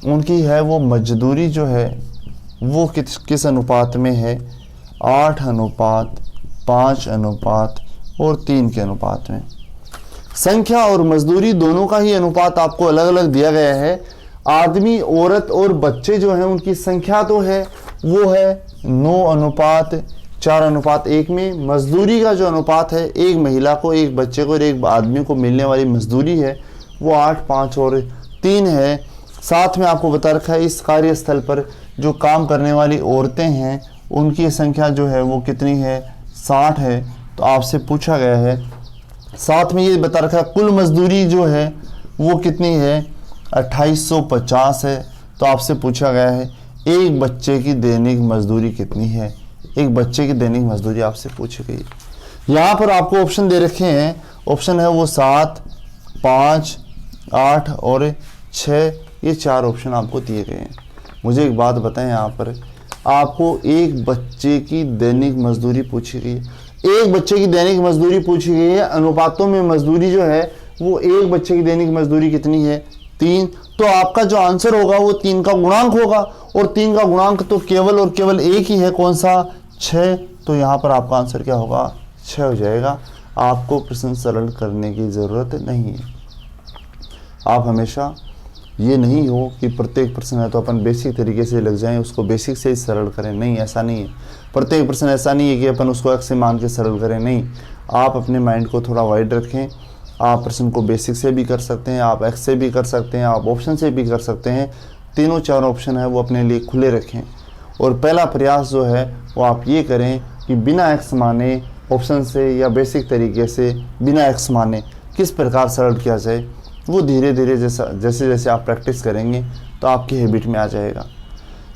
उनकी है वो मजदूरी जो है वो किस अनुपात में है, 8:5:3 के अनुपात में। संख्या और मजदूरी दोनों का ही अनुपात आपको अलग अलग दिया गया है। आदमी, औरत और बच्चे जो हैं उनकी संख्या तो है वो है 9:4:1 में। मजदूरी का जो अनुपात है, एक महिला को, एक बच्चे को और एक आदमी को मिलने वाली मजदूरी है वो 8:5:3 है। साथ में आपको बता रखा है इस कार्यस्थल पर जो काम करने वाली औरतें हैं उनकी संख्या जो है वो कितनी है, 60 है। तो आपसे पूछा गया है, साथ में ये बता रखा है कुल मजदूरी जो है वो कितनी है, 2850 है। तो आपसे पूछा गया है एक बच्चे की दैनिक मजदूरी कितनी है, एक बच्चे की दैनिक मजदूरी आपसे पूछी गई। यहाँ पर आपको ऑप्शन दे रखे हैं, ऑप्शन है वो 7, 5, 8 और 6, ये 4 ऑप्शन आपको दिए गए हैं। मुझे एक बात बताएं, यहाँ पर आपको एक बच्चे की दैनिक मजदूरी पूछी गई है, एक बच्चे की दैनिक मजदूरी पूछी गई है। अनुपातों में मजदूरी जो है वो एक बच्चे की दैनिक मजदूरी कितनी है, 3। तो आपका जो आंसर होगा वो 3 का गुणांक होगा, और 3 का गुणांक तो केवल और केवल एक ही है, कौन सा, 6। तो यहाँ पर आपका आंसर क्या होगा, 6 हो जाएगा। आपको प्रश्न सरल करने की ज़रूरत नहीं है। आप हमेशा ये नहीं हो कि प्रत्येक प्रश्न है तो अपन बेसिक तरीके से लग जाएं, उसको बेसिक से ही सरल करें, नहीं, ऐसा नहीं है। प्रत्येक प्रश्न ऐसा नहीं है कि अपन उसको एक्स से मान के सरल करें, नहीं। आप अपने माइंड को थोड़ा वाइड रखें। आप प्रश्न को बेसिक से भी कर सकते हैं, आप एक्स से भी कर सकते हैं, आप ऑप्शन से भी कर सकते हैं। तीनों 4 ऑप्शन है वो अपने लिए खुले रखें। और पहला प्रयास जो है वो आप ये करें कि बिना एक्स माने ऑप्शन से या बेसिक तरीके से बिना एक्स माने किस प्रकार सरल किया जाए, वो धीरे धीरे जैसे जैसे आप प्रैक्टिस करेंगे तो आपकी हैबिट में आ जाएगा।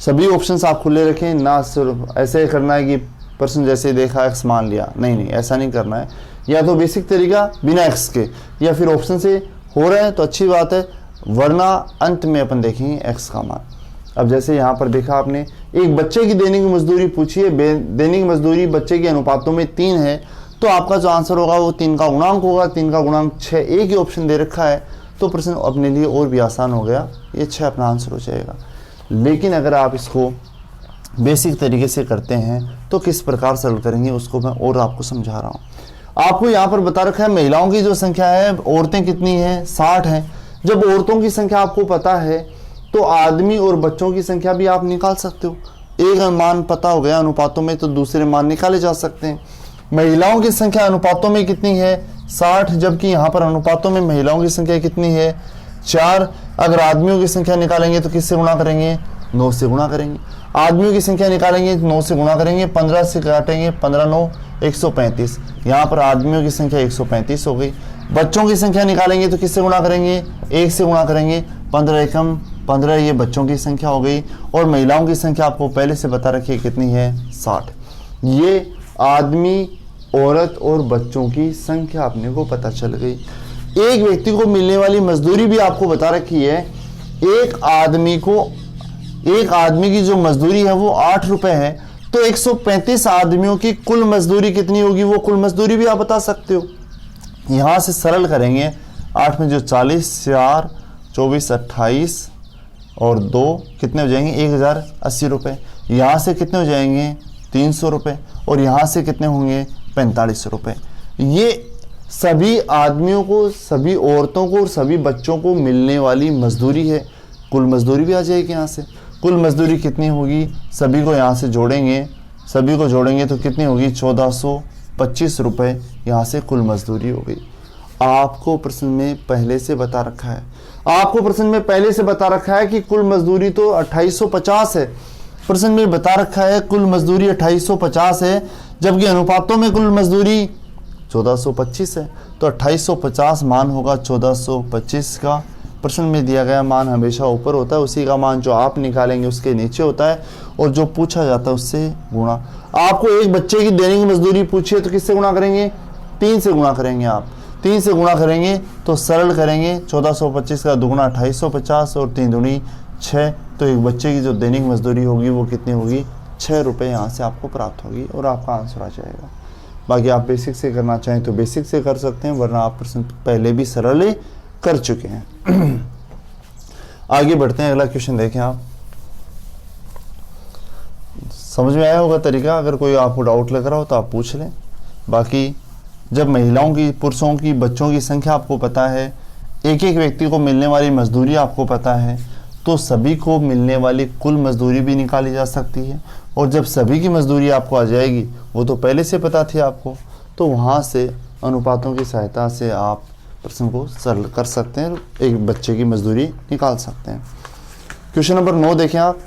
सभी ऑप्शंस आप खुले रखें, ना सिर्फ ऐसे करना है कि प्रश्न जैसे देखा एक्स मान लिया, नहीं, ऐसा नहीं करना है। या तो बेसिक तरीका बिना एक्स के, या फिर ऑप्शन से हो रहे हैं तो अच्छी बात है, वरना अंत में अपन देखेंगे एक्स का मान। अब जैसे यहाँ पर देखा आपने, एक बच्चे की दैनिक मजदूरी पूछी है, दैनिक मजदूरी बच्चे के अनुपातों में 3 है, तो आपका जो आंसर होगा वो 3 का गुणांक होगा। 3 का गुणांक 6, एक ही ऑप्शन दे रखा है, तो प्रश्न अपने लिए और भी आसान हो गया, ये 6 अपना आंसर हो जाएगा। लेकिन अगर आप इसको बेसिक तरीके से करते हैं तो किस प्रकार सरल करेंगे उसको मैं और आपको समझा रहा हूँ। आपको यहाँ पर बता रखा है महिलाओं की जो संख्या है, औरतें कितनी है, 60 है। जब औरतों की संख्या आपको पता है तो आदमी और बच्चों की संख्या भी आप निकाल सकते हो। एक मान पता हो गया अनुपातों में तो दूसरे मान निकाले जा सकते हैं। महिलाओं की संख्या अनुपातों में कितनी है, 60, जबकि यहाँ पर अनुपातों में महिलाओं की संख्या कितनी है, 4। अगर आदमियों की संख्या निकालेंगे तो किससे गुणा करेंगे, 9 से गुणा करेंगे। आदमियों की संख्या निकालेंगे 9 से गुणा करेंगे, 15 से काटेंगे, 15 9 135। यहाँ पर आदमियों की संख्या 135 हो गई। बच्चों की संख्या निकालेंगे तो किससे गुणा करेंगे, 1 से गुणा करेंगे, 15 एकम 15, ये बच्चों की संख्या हो गई। और महिलाओं की संख्या आपको पहले से बता रखी है कितनी है, 60। ये आदमी, औरत और बच्चों की संख्या अपने को पता चल गई। एक व्यक्ति को मिलने वाली मजदूरी भी आपको बता रखी है। एक आदमी की जो मजदूरी है वो 8 रुपए है, तो 135 आदमियों की कुल मजदूरी कितनी होगी, वो कुल मजदूरी भी आप बता सकते हो। यहां से सरल करेंगे, 8 में जो 40, 4, 24, 28 और 2 कितने हो जाएंगे, 1080 रुपये। यहाँ से कितने हो जाएंगे, 300 रुपये, और यहाँ से कितने होंगे, 45 रुपये। ये सभी आदमियों को, सभी औरतों को और सभी बच्चों को मिलने वाली मजदूरी है। कुल मजदूरी भी आ जाएगी यहाँ से। कुल मजदूरी कितनी होगी, सभी को यहाँ से जोड़ेंगे, सभी को जोड़ेंगे तो कितनी होगी, 1425 रुपये यहाँ से कुल मजदूरी हो गई। आपको प्रश्न में पहले से बता रखा है, आपको प्रश्न में पहले से बता रखा है कि कुल मजदूरी तो 2850 है। प्रश्न में बता रखा है कुल मजदूरी 2850 है, जबकि अनुपातों में कुल मजदूरी 1425 है। तो 2850 मान होगा 1425 का। प्रश्न में दिया गया मान हमेशा ऊपर होता है, उसी का मान जो आप निकालेंगे उसके नीचे होता है, और जो पूछा जाता है उससे गुणा। आपको एक बच्चे की दैनिक मजदूरी पूछी है तो किससे गुणा करेंगे, 3 से गुणा करेंगे। आप 3 से गुणा करेंगे तो सरल करेंगे, 1425 का दुगुना 2850 और 3 दूनी 6। तो एक बच्चे की जो दैनिक मजदूरी होगी वो कितनी होगी, 6 रुपये यहाँ से आपको प्राप्त होगी और आपका आंसर आ जाएगा। बाकी आप बेसिक से करना चाहें तो बेसिक से कर सकते हैं, वरना आप प्रश्न पहले भी सरल ही कर चुके हैं। आगे बढ़ते हैं, अगला क्वेश्चन देखें। आप समझ में आया होगा तरीका, अगर कोई आपको डाउट लग रहा हो तो आप पूछ लें। बाकी जब महिलाओं की, पुरुषों की, बच्चों की संख्या आपको पता है, एक एक व्यक्ति को मिलने वाली मजदूरी आपको पता है, तो सभी को मिलने वाली कुल मजदूरी भी निकाली जा सकती है। और जब सभी की मजदूरी आपको आ जाएगी, वो तो पहले से पता थी आपको, तो वहाँ से अनुपातों की सहायता से आप प्रश्न को सरल कर सकते हैं, एक बच्चे की मजदूरी निकाल सकते हैं। क्वेश्चन नंबर 9 देखें आप।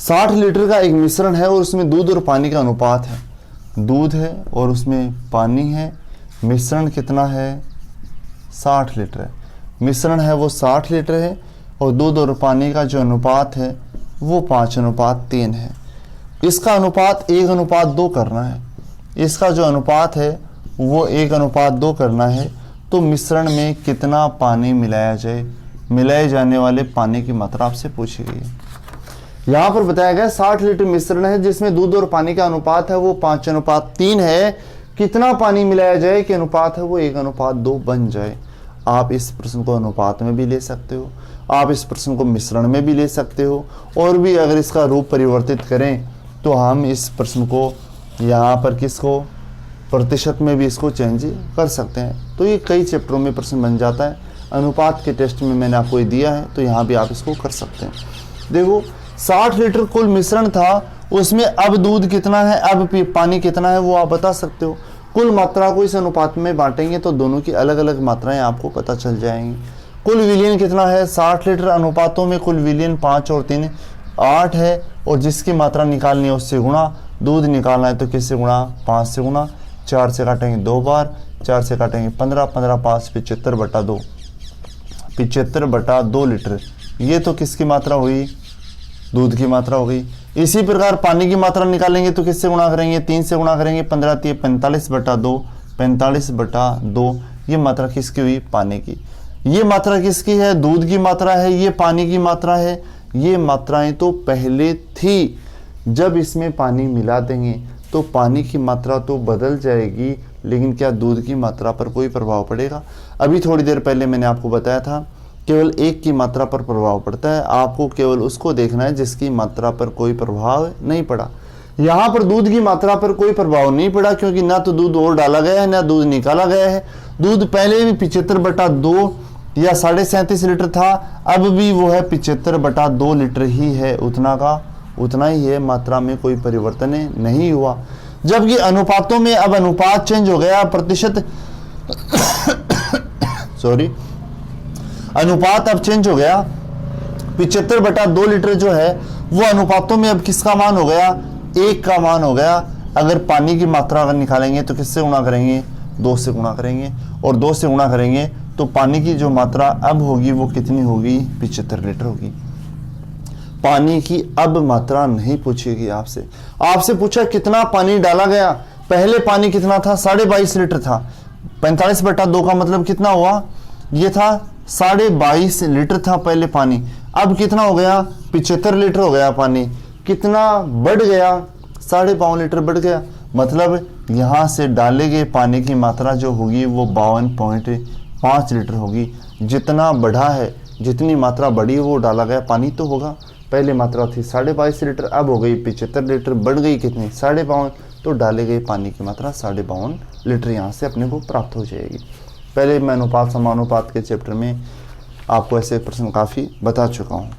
60 लीटर का एक मिश्रण है और उसमें दूध और पानी का अनुपात है। दूध है और उसमें पानी है, मिश्रण कितना है, 60 लीटर है। मिश्रण है वो 60 लीटर है और दूध और पानी का जो अनुपात है वो 5:3 है। इसका अनुपात 1:2 करना है। इसका जो अनुपात है वो 1:2 करना है। तो मिश्रण में कितना पानी मिलाया जाए, मिलाए जाने वाले पानी की मात्रा आपसे पूछी गई है। यहाँ पर बताया गया 60 लीटर मिश्रण है जिसमें दूध और पानी का अनुपात है वो 5:3 है। कितना पानी मिलाया जाए कि अनुपात है वो 1:2 बन जाए। आप इस प्रश्न को अनुपात में भी ले सकते हो, आप इस प्रश्न को मिश्रण में भी ले सकते हो, और भी अगर इसका रूप परिवर्तित करें तो हम इस प्रश्न को यहाँ पर किसको प्रतिशत में भी इसको चेंज कर सकते हैं। तो ये कई चैप्टरों में प्रश्न बन जाता है। अनुपात के टेस्ट में मैंने आपको ये दिया है, तो यहाँ भी आप इसको कर सकते हैं। देखो 60 लीटर कुल मिश्रण था, उसमें अब दूध कितना है, अब पानी कितना है, वो आप बता सकते हो। कुल मात्रा को इस अनुपात में बांटेंगे तो दोनों की अलग अलग मात्राएं आपको पता चल जाएंगी। कुल विलयन कितना है, 60 लीटर अनुपातों में कुल विलयन 5 और 3 8 है, और जिसकी मात्रा निकालनी है उससे गुणा। दूध निकालना है तो किससे गुणा, 5 से गुणा। 4 से काटेंगे 2 बार, 4 से काटेंगे 15, 15 5 75/2, 75/2 लीटर। ये तो किसकी मात्रा हुई, दूध की मात्रा हो गई। इसी प्रकार पानी की मात्रा निकालेंगे तो किससे गुणा करेंगे, 3 से गुणा करेंगे, 15 × 3 45/2, 45/2। ये मात्रा किसकी हुई, पानी की। ये मात्रा किसकी है, दूध की मात्रा है, ये पानी की मात्रा है। ये मात्राएं तो पहले थी, जब इसमें पानी मिला देंगे तो पानी की मात्रा तो बदल जाएगी, लेकिन क्या दूध की मात्रा पर कोई प्रभाव पड़ेगा। अभी थोड़ी देर पहले मैंने आपको बताया था केवल एक की मात्रा पर प्रभाव पड़ता है। आपको केवल उसको देखना है जिसकी मात्रा पर कोई प्रभाव नहीं पड़ा। यहाँ पर दूध की मात्रा पर कोई प्रभाव नहीं पड़ा, क्योंकि ना तो दूध और डाला गया है ना दूध निकाला गया है। दूध पहले भी 75/2 या 37.5 लीटर था, अब भी वो है 75/2 लीटर ही है, उतना का उतना ही है, मात्रा में कोई परिवर्तन नहीं हुआ। जबकि अनुपातों में अब अनुपात चेंज हो गया, प्रतिशत सॉरी, अनुपात अब चेंज हो गया। 75/2 लीटर जो है वो अनुपातों में अब किसका मान हो गया, 1 का मान हो गया। अगर पानी की मात्रा अगर निकालेंगे तो किससे गुणा करेंगे, 2 से गुणा करेंगे, और 2 से गुणा करेंगे तो पानी की जो मात्रा अब होगी वो कितनी होगी, 75 लीटर होगी। पानी की अब मात्रा नहीं पूछेगी आपसे। आपसे पूछा कितना पानी डाला गया, पहले पानी कितना था, 22.5 लीटर था। 45/2 का मतलब कितना हुआ, ये था 22.5 लीटर था पहले पानी। अब कितना हो गया, 75 लीटर हो गया पानी। कितना बढ़ गया, 5.5 लीटर बढ़ गया। मतलब यहाँ से डाले गए पानी की मात्रा जो होगी वो 52.5 लीटर होगी। जितना बढ़ा है, जितनी मात्रा बढ़ी वो डाला गया पानी तो होगा। पहले मात्रा थी 22.5 लीटर, अब हो गई 75 लीटर, बढ़ गई कितनी, 52.5, तो डाले गए पानी की मात्रा 52.5 लीटर यहाँ से अपने को प्राप्त हो जाएगी। पहले मैं अनुपात समानुपात के चैप्टर में आपको ऐसे प्रश्न काफ़ी बता चुका हूँ।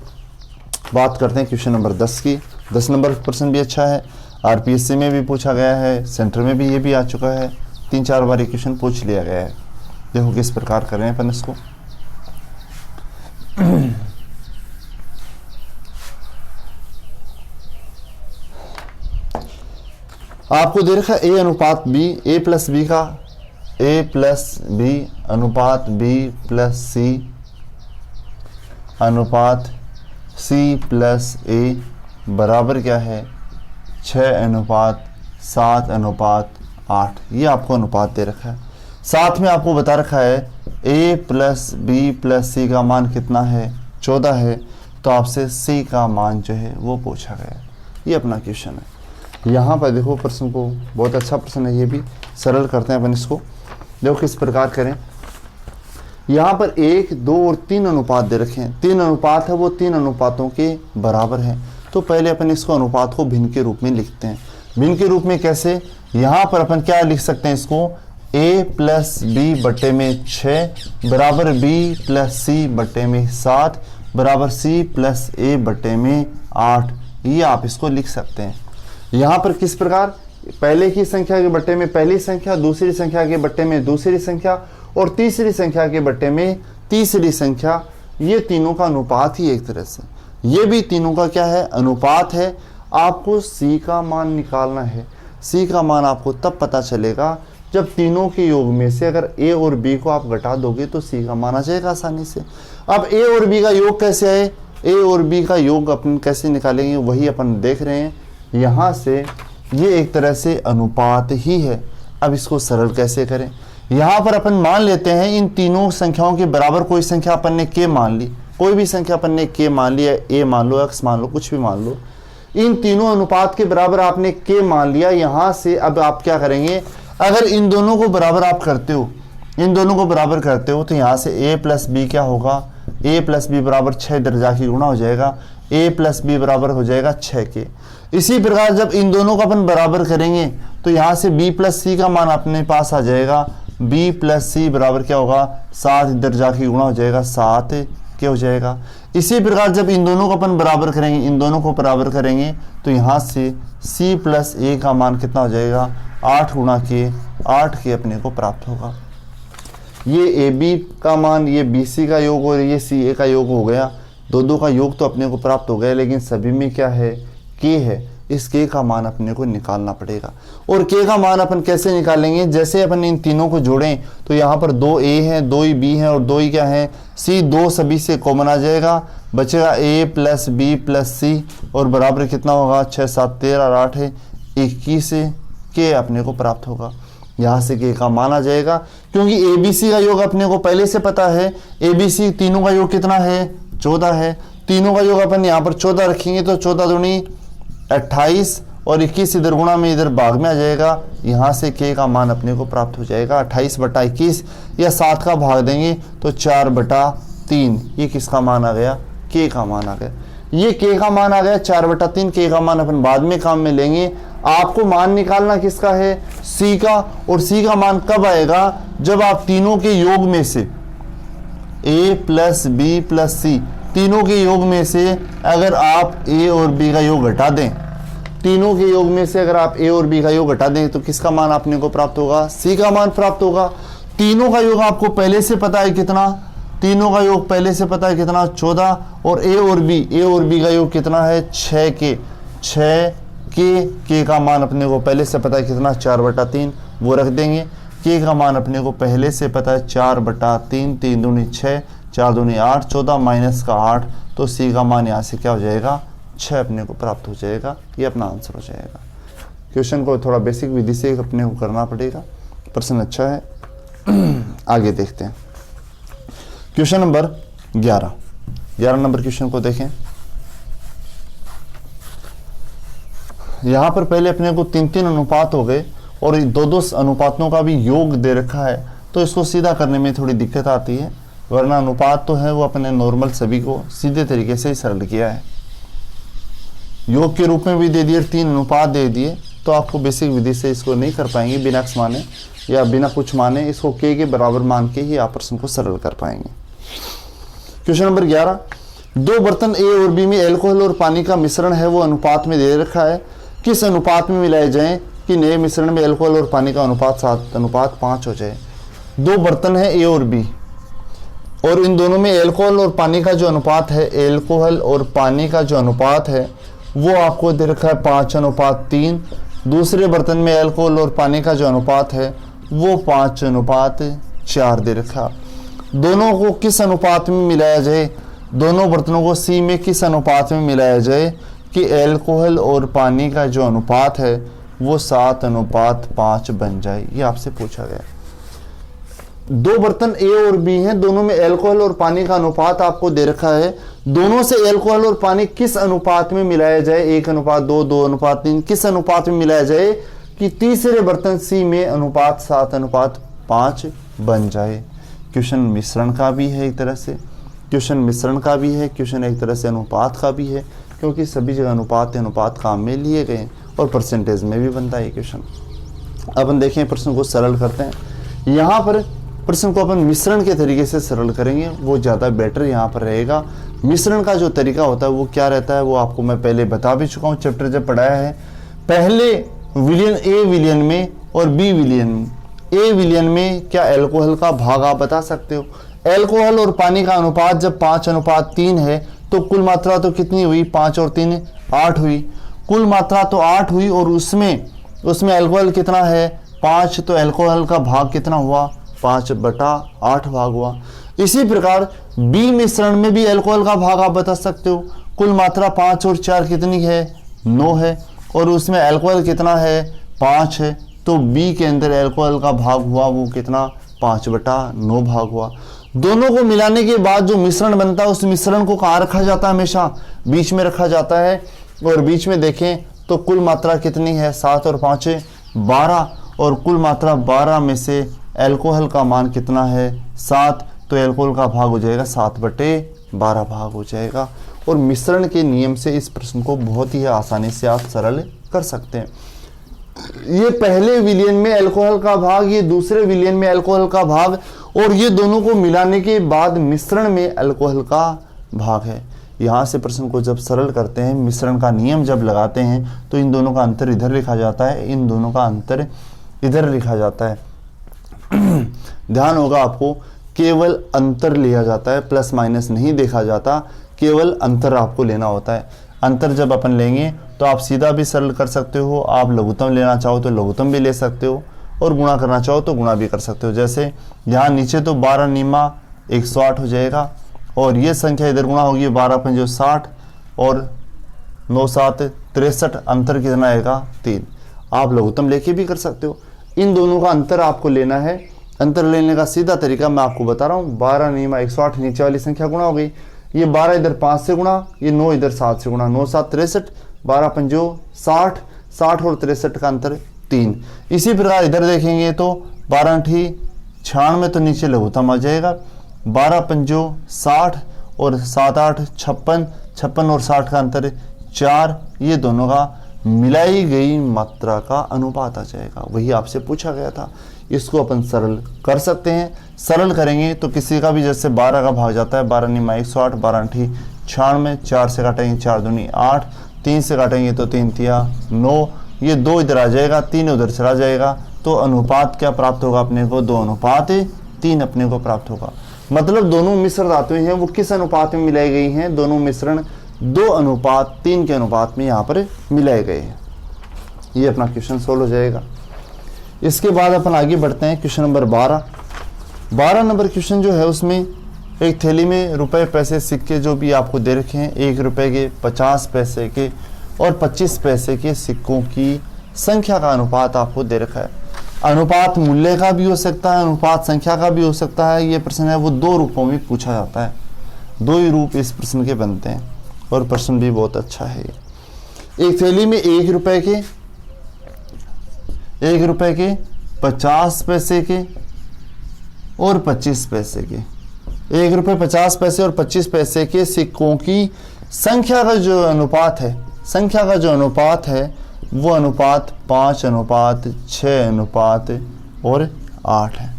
बात करते हैं क्वेश्चन नंबर 10 की। 10 नंबर प्रश्न भी अच्छा है। आरपीएससी में भी पूछा गया है, सेंटर में भी ये भी आ चुका है, 3-4 बार क्वेश्चन पूछ लिया गया है। देखो किस प्रकार कर रहे हैं अपन इसको। आपको दे रखा ए अनुपात बी, ए प्लस बी का ए प्लस बी अनुपात बी प्लस सी अनुपात सी प्लस ए बराबर क्या है 6:7:8। ये आपको अनुपात दे रखा है। साथ में आपको बता रखा है a प्लस बी प्लस सी का मान कितना है 14 है, तो आपसे c का मान जो है वो पूछा गया है। ये अपना क्वेश्चन है। यहाँ पर देखो प्रश्न को, बहुत अच्छा प्रश्न है, ये भी सरल करते हैं अपन इसको। देखो किस प्रकार करें। यहाँ पर 1, 2 और 3 अनुपात दे रखे हैं। 3 अनुपात है, वो 3 अनुपातों के बराबर है। तो पहले अपन इसको अनुपात को भिन्न के रूप में लिखते हैं। भिन्न के रूप में कैसे, यहाँ पर अपन क्या लिख सकते हैं इसको, a प्लस बी बटे में 6 बराबर b प्लस सी बटे में 7 बराबर c प्लस a बटे में 8। ये आप इसको लिख सकते हैं। यहाँ पर किस प्रकार, पहले की संख्या के बट्टे में पहली संख्या, दूसरी संख्या के बट्टे में दूसरी संख्या और तीसरी संख्या के बट्टे में तीसरी संख्या, ये तीनों का अनुपात ही एक तरह से, ये भी तीनों का क्या है, अनुपात है। आपको c का मान निकालना है। c का मान आपको तब पता चलेगा जब तीनों के योग में से अगर a और b को आप घटा दोगे तो c का मान आ जाएगा आसानी से। अब a और b का योग कैसे आए, a और b का योग अपन कैसे निकालेंगे वही अपन देख रहे हैं। यहाँ से ये एक तरह से अनुपात ही है। अब इसको सरल कैसे करें, यहाँ पर अपन मान लेते हैं इन तीनों संख्याओं के बराबर कोई संख्या अपन ने k मान ली, कोई भी संख्या अपन ने k मान लिया, a मान लो, x मान लो, कुछ भी मान लो। इन तीनों अनुपात के बराबर आपने k मान लिया। यहाँ से अब आप क्या करेंगे, अगर इन दोनों को बराबर आप करते हो, इन दोनों को बराबर करते हो, तो यहाँ से a प्लस बी क्या होगा, a प्लस बी बराबर 6 दर्जा की गुणा हो जाएगा, a प्लस बी बराबर हो जाएगा 6 के। इसी प्रकार जब इन दोनों को अपन बराबर करेंगे तो यहाँ से b प्लस सी का मान अपने पास आ जाएगा, b प्लस सी बराबर क्या होगा, 7 दर्जा की गुणा हो जाएगा, 7 क्या हो जाएगा। इसी प्रकार जब इन दोनों को अपन बराबर करेंगे, इन दोनों को बराबर करेंगे तो यहाँ से c प्लस a का मान कितना हो जाएगा, 8 गुणा के 8 के अपने को प्राप्त होगा। ये AB का मान, ये BC का योग और ये CA का योग हो गया। दो का योग तो अपने को प्राप्त हो गया, लेकिन सभी में क्या है, k है। इस k का मान अपने को निकालना पड़ेगा। और k का मान अपन कैसे निकालेंगे, जैसे अपन इन तीनों को जोड़ें तो यहाँ पर 2a है, 2 b है और 2 क्या है, c। 2 सभी से कॉमन आ जाएगा, बचेगा a plus b plus c और बराबर कितना होगा, 6 7 13 और 8 है 21 k अपने को प्राप्त होगा। यहाँ से k का मान आ जाएगा, क्योंकि ABC का योग अपने को पहले से पता है। ABC तीनों का योग कितना है, 14 है। तीनों का योग अपन यहाँ पर 14 रखेंगे तो 14 दूनी 28 और 21 इधर गुणा में इधर भाग में आ जाएगा। यहाँ से k का मान अपने को प्राप्त हो जाएगा 28/21, या 7 का भाग देंगे तो 4/3। ये किसका मान आ गया, k का मान आ गया। ये k का मान आ गया 4/3। k का मान अपन बाद में काम में लेंगे। आपको मान निकालना किसका है, c का। और c का मान कब आएगा, जब आप तीनों के योग में से a प्लस बी प्लस सी, तीनों के योग में से अगर आप a और b का योग घटा दें, तीनों के योग में से अगर आप a और b का योग घटा दें तो किसका मान आपने को प्राप्त होगा, c का मान प्राप्त होगा। तीनों का योग आपको पहले से पता है कितना, तीनों का योग पहले से पता है कितना, 14। और a और b का योग कितना है, 6 के। 6 के का मान अपने को पहले से पता है कितना, 4/3, वो रख देंगे। k का मान अपने को पहले से पता है 4/3, 3 दूनी 6, 4 दूनी 8, 14 माइनस का 8, तो c का मान यहाँ से क्या हो जाएगा, 6 अपने को प्राप्त हो जाएगा। ये अपना आंसर हो जाएगा। क्वेश्चन को थोड़ा बेसिक विधि से अपने को करना पड़ेगा। प्रश्न अच्छा है। आगे देखते हैं क्वेश्चन नंबर 11 नंबर क्वेश्चन को देखें। यहाँ पर पहले अपने को 3 अनुपात हो गए और 2 अनुपातों का भी योग दे रखा है, तो इसको सीधा करने में थोड़ी दिक्कत आती है। वरना अनुपात तो है वो अपने नॉर्मल सभी को सीधे तरीके से ही सरल किया है। योग के रूप में भी दे दिए, 3 अनुपात दे दिए, तो आपको बेसिक विधि से इसको नहीं कर पाएंगे बिना x माने या बिना कुछ माने। इसको k के बराबर मान के ही आप प्रश्न को सरल कर पाएंगे। क्वेश्चन नंबर 11, 2 बर्तन a और b में अल्कोहल और पानी का मिश्रण है, वो अनुपात में दे रखा है। किस अनुपात में मिलाए जाएं कि नए मिश्रण में अल्कोहल और पानी का अनुपात 7:5 हो जाए। दो बर्तन है ए और बी, और इन दोनों में अल्कोहल और पानी का जो अनुपात है, अल्कोहल और पानी का जो अनुपात है वो आपको दे रखा है 5:3। दूसरे बर्तन में अल्कोहल और पानी का जो अनुपात है वो 5:4 दे रखा। दोनों को किस अनुपात में मिलाया जाए, दोनों बर्तनों को सी में किस अनुपात में मिलाया जाए कि अल्कोहल और पानी का जो अनुपात है वो 7:5 बन जाए, ये आपसे पूछा गया। दो बर्तन ए और बी हैं, दोनों में अल्कोहल और पानी का अनुपात आपको दे रखा है। दोनों से अल्कोहल और पानी किस अनुपात में मिलाया जाए, 1:2, 2:3, किस अनुपात में मिलाया जाए कि तीसरे बर्तन सी में अनुपात 7:5 बन जाए। क्वेश्चन मिश्रण का भी है, एक तरह से क्वेश्चन मिश्रण का भी है, क्वेश्चन एक तरह से अनुपात का भी है, क्योंकि सभी जगह अनुपात काम में लिए गए और परसेंटेज में भी बनता है क्वेश्चन। अपन देखें, प्रश्न को सरल करते हैं। यहाँ पर प्रश्न को अपन मिश्रण के तरीके से सरल करेंगे, वो ज़्यादा बेटर यहाँ पर रहेगा। मिश्रण का जो तरीका होता है वो क्या रहता है वो आपको मैं पहले बता भी चुका हूँ, चैप्टर जब पढ़ाया है। पहले विलियन ए विलियन में और बी विलियन में, ए विलियन में क्या अल्कोहल का भाग आप बता सकते हो। अल्कोहल और पानी का अनुपात जब 5:3 है तो कुल मात्रा तो कितनी हुई, 5 और 3 8 हुई, कुल मात्रा तो 8 हुई, और उसमें अल्कोहल कितना है 5, तो अल्कोहल का भाग कितना हुआ 5/8 भाग हुआ। इसी प्रकार बी मिश्रण में भी अल्कोहल का भाग आप बता सकते हो। कुल मात्रा 5 और 4 कितनी है 9 है, और उसमें अल्कोहल कितना है 5 है, तो बी के अंदर अल्कोहल का भाग हुआ वो कितना 5/9 भाग हुआ। दोनों को मिलाने के बाद जो मिश्रण बनता है उस मिश्रण को कहाँ रखा जाता है, हमेशा बीच में रखा जाता है। और बीच में देखें तो कुल मात्रा कितनी है 7 और 5 12, और कुल मात्रा 12 में से अल्कोहल का मान कितना है 7, तो अल्कोहल का भाग हो जाएगा 7/12 भाग हो जाएगा। और मिश्रण के नियम से इस प्रश्न को बहुत ही आसानी से आप सरल कर सकते हैं। ये पहले विलियन में अल्कोहल का भाग, ये दूसरे विलियन में अल्कोहल का भाग, और ये दोनों को मिलाने के बाद मिश्रण में अल्कोहल का भाग है। यहाँ से प्रश्न को जब सरल करते हैं, मिश्रण का नियम जब लगाते हैं तो इन दोनों का अंतर इधर लिखा जाता है, इन दोनों का अंतर इधर लिखा जाता है। ध्यान होगा आपको, केवल अंतर लिया जाता है, प्लस माइनस नहीं देखा जाता, केवल अंतर आपको लेना होता है। अंतर जब अपन लेंगे तो आप सीधा भी सरल कर सकते हो, आप लघुत्तम लेना चाहो तो लघुत्तम भी ले सकते हो, और गुणा करना चाहो तो गुणा भी कर सकते हो। जैसे यहाँ नीचे तो 12 निमा 108 हो जाएगा, और ये संख्या इधर गुणा होगी 12 पंजो 60 और 9 7 63, अंतर कितना आएगा 3। आप लघुत्तम लेके भी कर सकते हो। इन दोनों का अंतर आपको लेना है। अंतर लेने का सीधा तरीका मैं आपको बता रहा हूँ। 12 निमा 108 नीचे वाली संख्या गुणा हो गई, ये 12 इधर 5 से गुणा, ये 9 इधर 7 से गुणा, 9 7 63, 12 पंजो 60, 60 और 63 का अंतर 3। इसी प्रकार इधर देखेंगे तो 12 ठी 96, तो नीचे लघुत्तम आ जाएगा, 12 पंजो 60 और 7 8 56, 56 और 60 का अंतर 4। ये दोनों का मिलाई गई मात्रा का अनुपात आ जाएगा, वही आपसे पूछा गया था। इसको अपन सरल कर सकते हैं। सरल करेंगे तो किसी का भी जैसे 12 का भाग जाता है, 12 निमा 108, 12 ठी 96, 4 से काटेंगे 4 दूनी 8, 3 से काटेंगे तो 3 तिया 9, ये 2 इधर आ जाएगा, 3 उधर चला जाएगा, तो अनुपात क्या प्राप्त होगा अपने को 2:3 अपने को प्राप्त होगा। मतलब दोनों मिश्र धातुएं हैं वो किस अनुपात में मिलाई गई हैं, दोनों मिश्रण 2:3 के अनुपात में यहाँ पर मिलाए गए हैं। ये अपना क्वेश्चन सोल्व हो जाएगा। इसके बाद अपन आगे बढ़ते हैं क्वेश्चन नंबर 12 नंबर क्वेश्चन जो है उसमें एक थैली में रुपए पैसे सिक्के जो भी आपको दे रखे हैं, 1 रुपए के, 50 पैसे के और 25 पैसे के सिक्कों की संख्या का अनुपात आपको दे रखा है। अनुपात मूल्य का भी हो सकता है, अनुपात संख्या का भी हो सकता है। ये प्रश्न है वो 2 रूपों में पूछा जाता है, 2 ही रूप इस प्रश्न के बनते हैं, और प्रश्न भी बहुत अच्छा है। एक थैली में 1 रुपए के, 50 पैसे के और 25 पैसे के, 1 रुपए 50 पैसे और 25 पैसे के सिक्कों की संख्या का जो अनुपात है, वो अनुपात 5:6 और 8 है।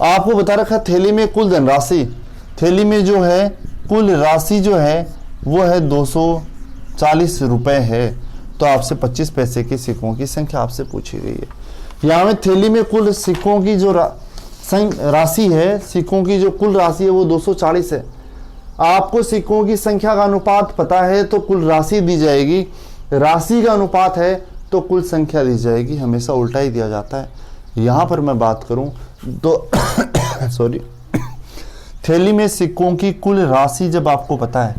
आपको बता रखा थैली में कुल धनराशि, थैली में जो है कुल राशि जो है वो है 240 रुपए है। तो आपसे 25 पैसे के सिक्कों की संख्या आपसे पूछी गई है। यहाँ में थैली में कुल सिक्कों की जो राशि है, सिक्कों की जो कुल राशि है वो 240 है। आपको सिक्कों की संख्या का अनुपात पता है तो कुल राशि दी जाएगी, राशि का अनुपात है तो कुल संख्या दी जाएगी, हमेशा उल्टा ही दिया जाता है। यहाँ पर मैं बात करूँ तो सॉरी, थैली में सिक्कों की कुल राशि जब आपको पता है,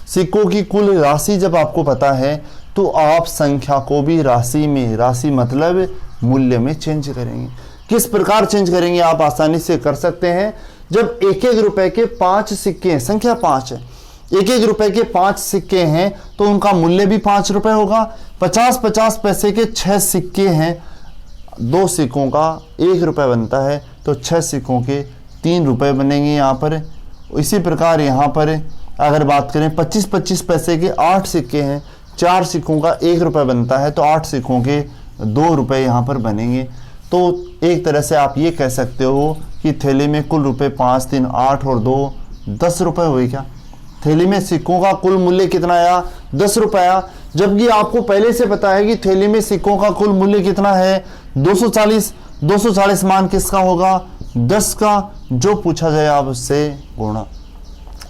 सिक्कों की कुल राशि जब आपको पता है तो आप संख्या को भी राशि में, राशि मतलब मूल्य में चेंज करेंगे। किस प्रकार चेंज करेंगे आप आसानी से कर सकते हैं। जब एक एक रुपए के 5 सिक्के हैं, संख्या 5 है, एक एक रुपए के 5 सिक्के हैं तो उनका मूल्य भी 5 रुपए होगा। 50-50 पैसे के 6 सिक्के हैं, 2 सिक्कों का 1 रुपए बनता है तो 6 सिक्कों के 3 रुपए बनेंगे यहाँ पर। इसी प्रकार यहाँ पर अगर बात करें 25-25 पैसे के 8 सिक्के हैं, 4 सिक्कों का 1 रुपए बनता है तो 8 सिक्कों के 2 रुपए यहाँ पर बनेंगे। तो एक तरह से आप ये कह सकते हो कि थैली में कुल रुपए 5, 3, 8 और 2 10 रुपए हुए। क्या थैली में सिक्कों का कुल मूल्य कितना आया? 10 रुपए आया। जबकि आपको पहले से पता है कि थैली में सिक्कों का कुल मूल्य कितना है? 240। 240 मान किसका होगा? 10 का। जो पूछा जाए आप उससे गुणा।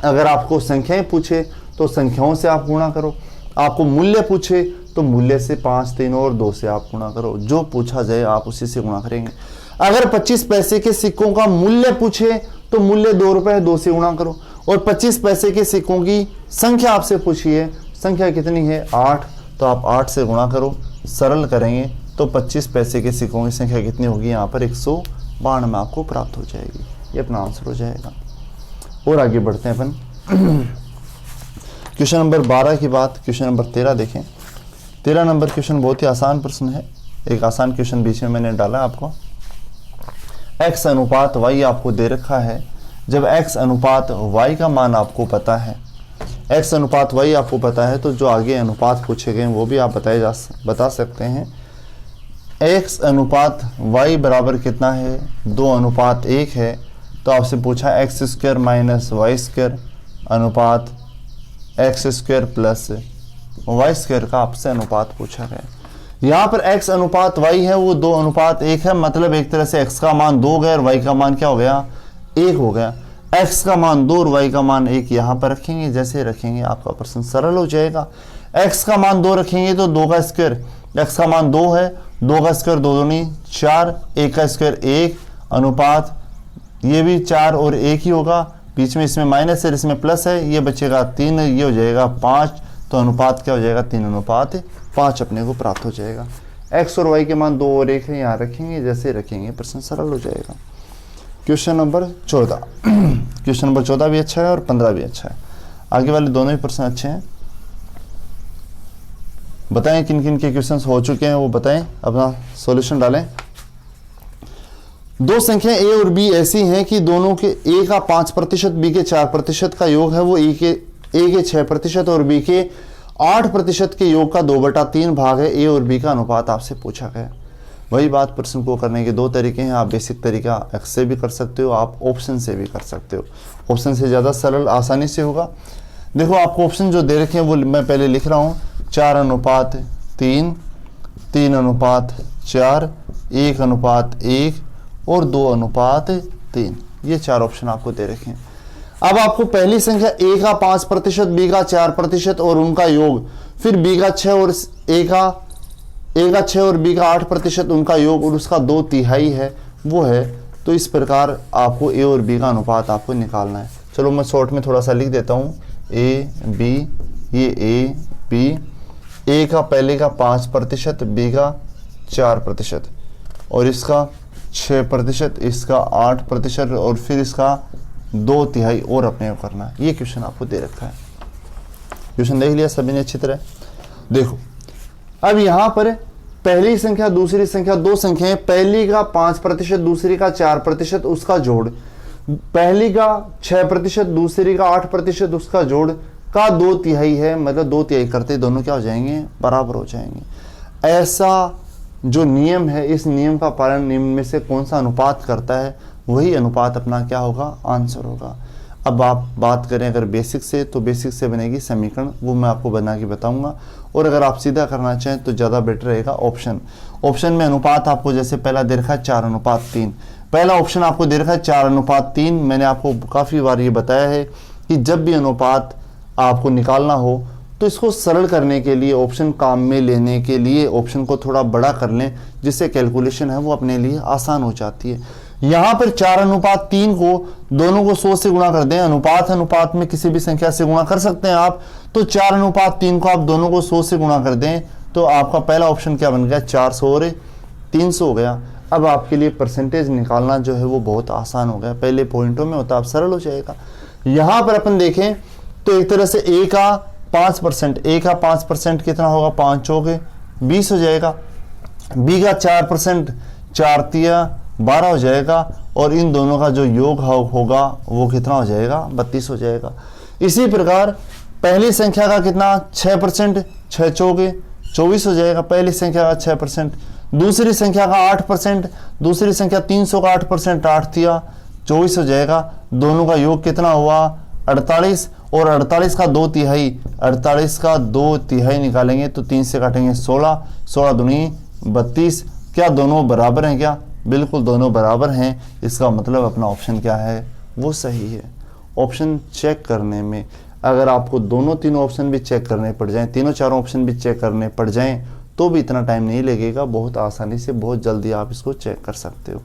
अगर आपको संख्याएं पूछे तो संख्याओं से आप गुणा करो, आपको मूल्य पूछे तो मूल्य से 5, 3 और 2 से आप गुणा करो। जो पूछा जाए आप उसी से गुणा करेंगे। अगर 25 पैसे के सिक्कों का मूल्य पूछे तो मूल्य 2 रुपए, 2 से गुणा करो। और 25 पैसे के सिक्कों की संख्या आपसे पूछी है, संख्या कितनी है? 8, तो आप 8 से गुणा करो। सरल करेंगे तो 25 पैसे के सिक्कों की संख्या कितनी होगी? यहाँ पर 192 आपको प्राप्त हो जाएगी। ये अपना आंसर हो जाएगा। और आगे बढ़ते हैं अपन क्वेश्चन नंबर 12 की बात। क्वेश्चन नंबर 13 देखें। 13 नंबर क्वेश्चन बहुत ही आसान प्रश्न है। एक आसान क्वेश्चन बीच में मैंने डाला आपको। x अनुपात y आपको दे रखा है। जब x अनुपात y का मान आपको पता है, x अनुपात y आपको पता है तो जो आगे अनुपात पूछे गए वो भी आप बता सकते हैं। x अनुपात y बराबर कितना है? 2:1 है। तो आपसे पूछा x² माइनस y² अनुपात x² प्लस y² का आपसे अनुपात पूछा गया। यहाँ पर x अनुपात y है वो 2:1 है, मतलब एक तरह से x का मान 2 हो गया और y का मान क्या हो गया? 1 हो गया। x का मान 2 और y का मान 1 यहाँ पर रखेंगे। जैसे रखेंगे आपका प्रश्न सरल हो जाएगा। x का मान 2 रखेंगे तो 2 का स्क्वायर, x का मान 2 है, 2 का स्क्वायर 2 दूनी 4, 1 का स्क्वायर 1 अनुपात ये भी 4 और 1 ही होगा। बीच में इसमें माइनस है, इसमें प्लस है, ये बचेगा 3, ये हो जाएगा 5। तो अनुपात क्या हो जाएगा? 3:5 अपने को प्राप्त हो जाएगा। x और y के मान 2 और 1 है, यहाँ रखेंगे। जैसे रखेंगे प्रश्न सरल हो जाएगा। Question number 14। क्वेश्चन नंबर 14 भी अच्छा है और 15 भी अच्छा है। आगे वाले दोनों ही प्रश्न अच्छे हैं। बताएं किन किन के क्वेश्चंस हो चुके हैं वो बताएं, अपना सॉल्यूशन डालें। दो संख्या a और b ऐसी हैं कि दोनों के a का 5%, b के 4% का योग है वो a के 6% और b के 8% के योग का 2/3 भाग है। a और b का अनुपात आपसे पूछा गया। वही बात प्रश्न को करने के 2 तरीके हैं। आप बेसिक तरीका x से भी कर सकते हो, आप ऑप्शन से भी कर सकते हो। ऑप्शन से ज़्यादा सरल आसानी से होगा। देखो आपको ऑप्शन जो दे रखे हैं वो मैं पहले लिख रहा हूँ। 4:3, 3:4, 1:1 और 2:3, ये 4 ऑप्शन आपको दे रखे हैं। अब आपको पहली संख्या a का 5%, b का 4% और उनका योग, फिर b का 6 और a का 6 और b का 8% उनका योग और उसका 2/3 है वो है। तो इस प्रकार आपको a और b का अनुपात आपको निकालना है। चलो मैं शॉर्ट में थोड़ा सा लिख देता हूँ। a b, ये a b, a का पहले का 5%, b का 4% और इसका 6%, इसका 8% और फिर इसका 2/3 और अपने को करना है। ये क्वेश्चन आपको दे रखा है। क्वेश्चन देख लिया सभी ने अच्छी तरह। देखो अब यहाँ पर पहली संख्या दूसरी संख्या, 2 संख्याएं, पहली का 5%, दूसरी का 4%, उसका जोड़, पहली का 6%, दूसरी का 8%, उसका जोड़ का 2/3 है, मतलब 2/3 करते दोनों क्या हो जाएंगे? बराबर हो जाएंगे। ऐसा जो नियम है, इस नियम का पालन निम्न में से कौन सा अनुपात करता है, वही अनुपात अपना क्या होगा? आंसर होगा। अब आप बात करें अगर बेसिक से, तो बेसिक से बनेगी समीकरण, वो मैं आपको बना के बताऊंगा। और अगर आप सीधा करना चाहें तो ज़्यादा बेटर रहेगा ऑप्शन। ऑप्शन में अनुपात आपको जैसे पहला दे रखा है 4:3। पहला ऑप्शन आपको दे रखा है 4:3। मैंने आपको काफ़ी बार ये बताया है कि जब भी अनुपात आपको निकालना हो तो इसको सरल करने के लिए, ऑप्शन काम में लेने के लिए ऑप्शन को थोड़ा बड़ा कर लें, जिससे कैलकुलेशन है वो अपने लिए आसान हो जाती है। यहाँ पर 4:3 को दोनों को 100 से गुणा कर दें। अनुपात में किसी भी संख्या से गुणा कर सकते हैं आप, तो 4:3 को आप दोनों को 100 से गुणा कर दें तो आपका पहला ऑप्शन क्या बन गया, 400 और 300 हो गया। अब आपके लिए परसेंटेज निकालना जो है वो बहुत आसान हो गया। पहले पॉइंटों में होता, अब सरल हो जाएगा। यहाँ पर अपन देखें तो एक तरह से a का 5%, कितना होगा, 5 चौके 20 हो जाएगा। b का 4%, 4 तिया 12 हो जाएगा। और इन दोनों का जो योग होगा वो कितना हो जाएगा, 32 हो जाएगा। इसी प्रकार पहली संख्या का कितना, 6%, 6 चौके 24 हो जाएगा, पहली संख्या का 6%। दूसरी संख्या का 8%, दूसरी संख्या 300 का 8%, 8 तिया 24 हो जाएगा। दोनों का योग कितना हुआ, 48। और 48 का 2/3, 48 का 2/3 निकालेंगे तो 3 से काटेंगे 16, 16 दूनी 32। क्या दोनों बराबर हैं क्या, बिल्कुल दोनों बराबर हैं। इसका मतलब अपना ऑप्शन क्या है, वो सही है। ऑप्शन चेक करने में अगर आपको दोनों तीनों ऑप्शन भी चेक करने पड़ जाएं, तीनों चारों ऑप्शन भी चेक करने पड़ जाएं, तो भी इतना टाइम नहीं लगेगा। बहुत आसानी से, बहुत जल्दी आप इसको चेक कर सकते हो।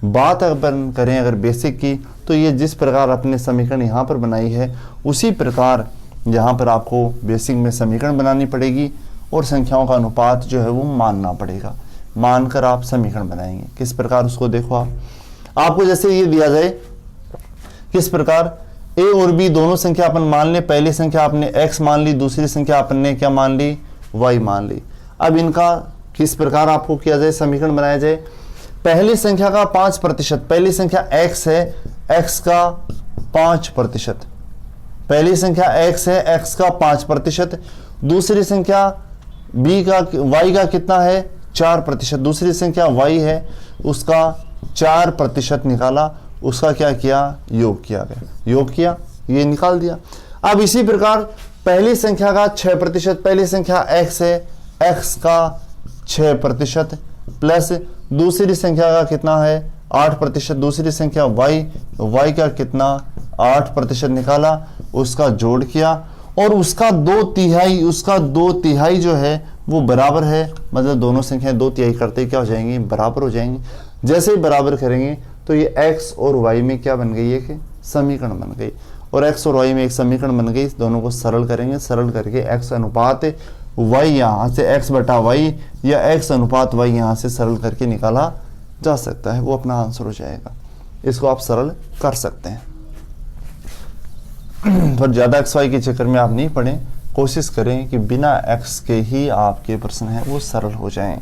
बात अगर करें अगर बेसिक की, तो ये जिस प्रकार अपने समीकरण यहाँ पर बनाई है उसी प्रकार यहाँ पर आपको बेसिक में समीकरण बनानी पड़ेगी और संख्याओं का अनुपात जो है वो मानना पड़ेगा। मानकर आप समीकरण बनाएंगे। किस प्रकार उसको देखो आपको जैसे ये दिया जाए, किस प्रकार a और b दोनों संख्या अपन मान ले। पहली संख्या आपने x मान ली, दूसरी संख्या आपने क्या मान ली, y मान ली। अब इनका किस प्रकार आपको किया जाए, समीकरण बनाया जाए। पहली संख्या का 5%, पहली संख्या x है, x का 5%, पहली संख्या x है, x का 5%। दूसरी संख्या b का y का कितना है, 4%। दूसरी संख्या y है, उसका 4% निकाला, उसका क्या किया, योग किया गया, योग किया, ये निकाल दिया। अब इसी प्रकार पहली संख्या का 6%, पहली संख्या x है, x का 6% प्लस दूसरी संख्या का कितना है, 8%। दूसरी संख्या y का कितना, 8% निकाला, उसका जोड़ किया और उसका 2/3, उसका 2/3 जो है वो बराबर है। मतलब दोनों संख्याएं 2/3 करते क्या हो जाएंगी, बराबर हो जाएंगी। जैसे ही बराबर करेंगे तो ये x और y में क्या बन गई है कि समीकरण बन गई, और x और y में एक समीकरण बन गई। दोनों को सरल करेंगे, सरल करके x अनुपात y यहाँ से x/y या x अनुपात y यहाँ से सरल करके निकाला जा सकता है, वो अपना आंसर हो जाएगा। इसको आप सरल कर सकते हैं। पर ज़्यादा x/y के चक्कर में आप नहीं पड़ें, कोशिश करें कि बिना x के ही आपके प्रश्न हैं वो सरल हो जाएं,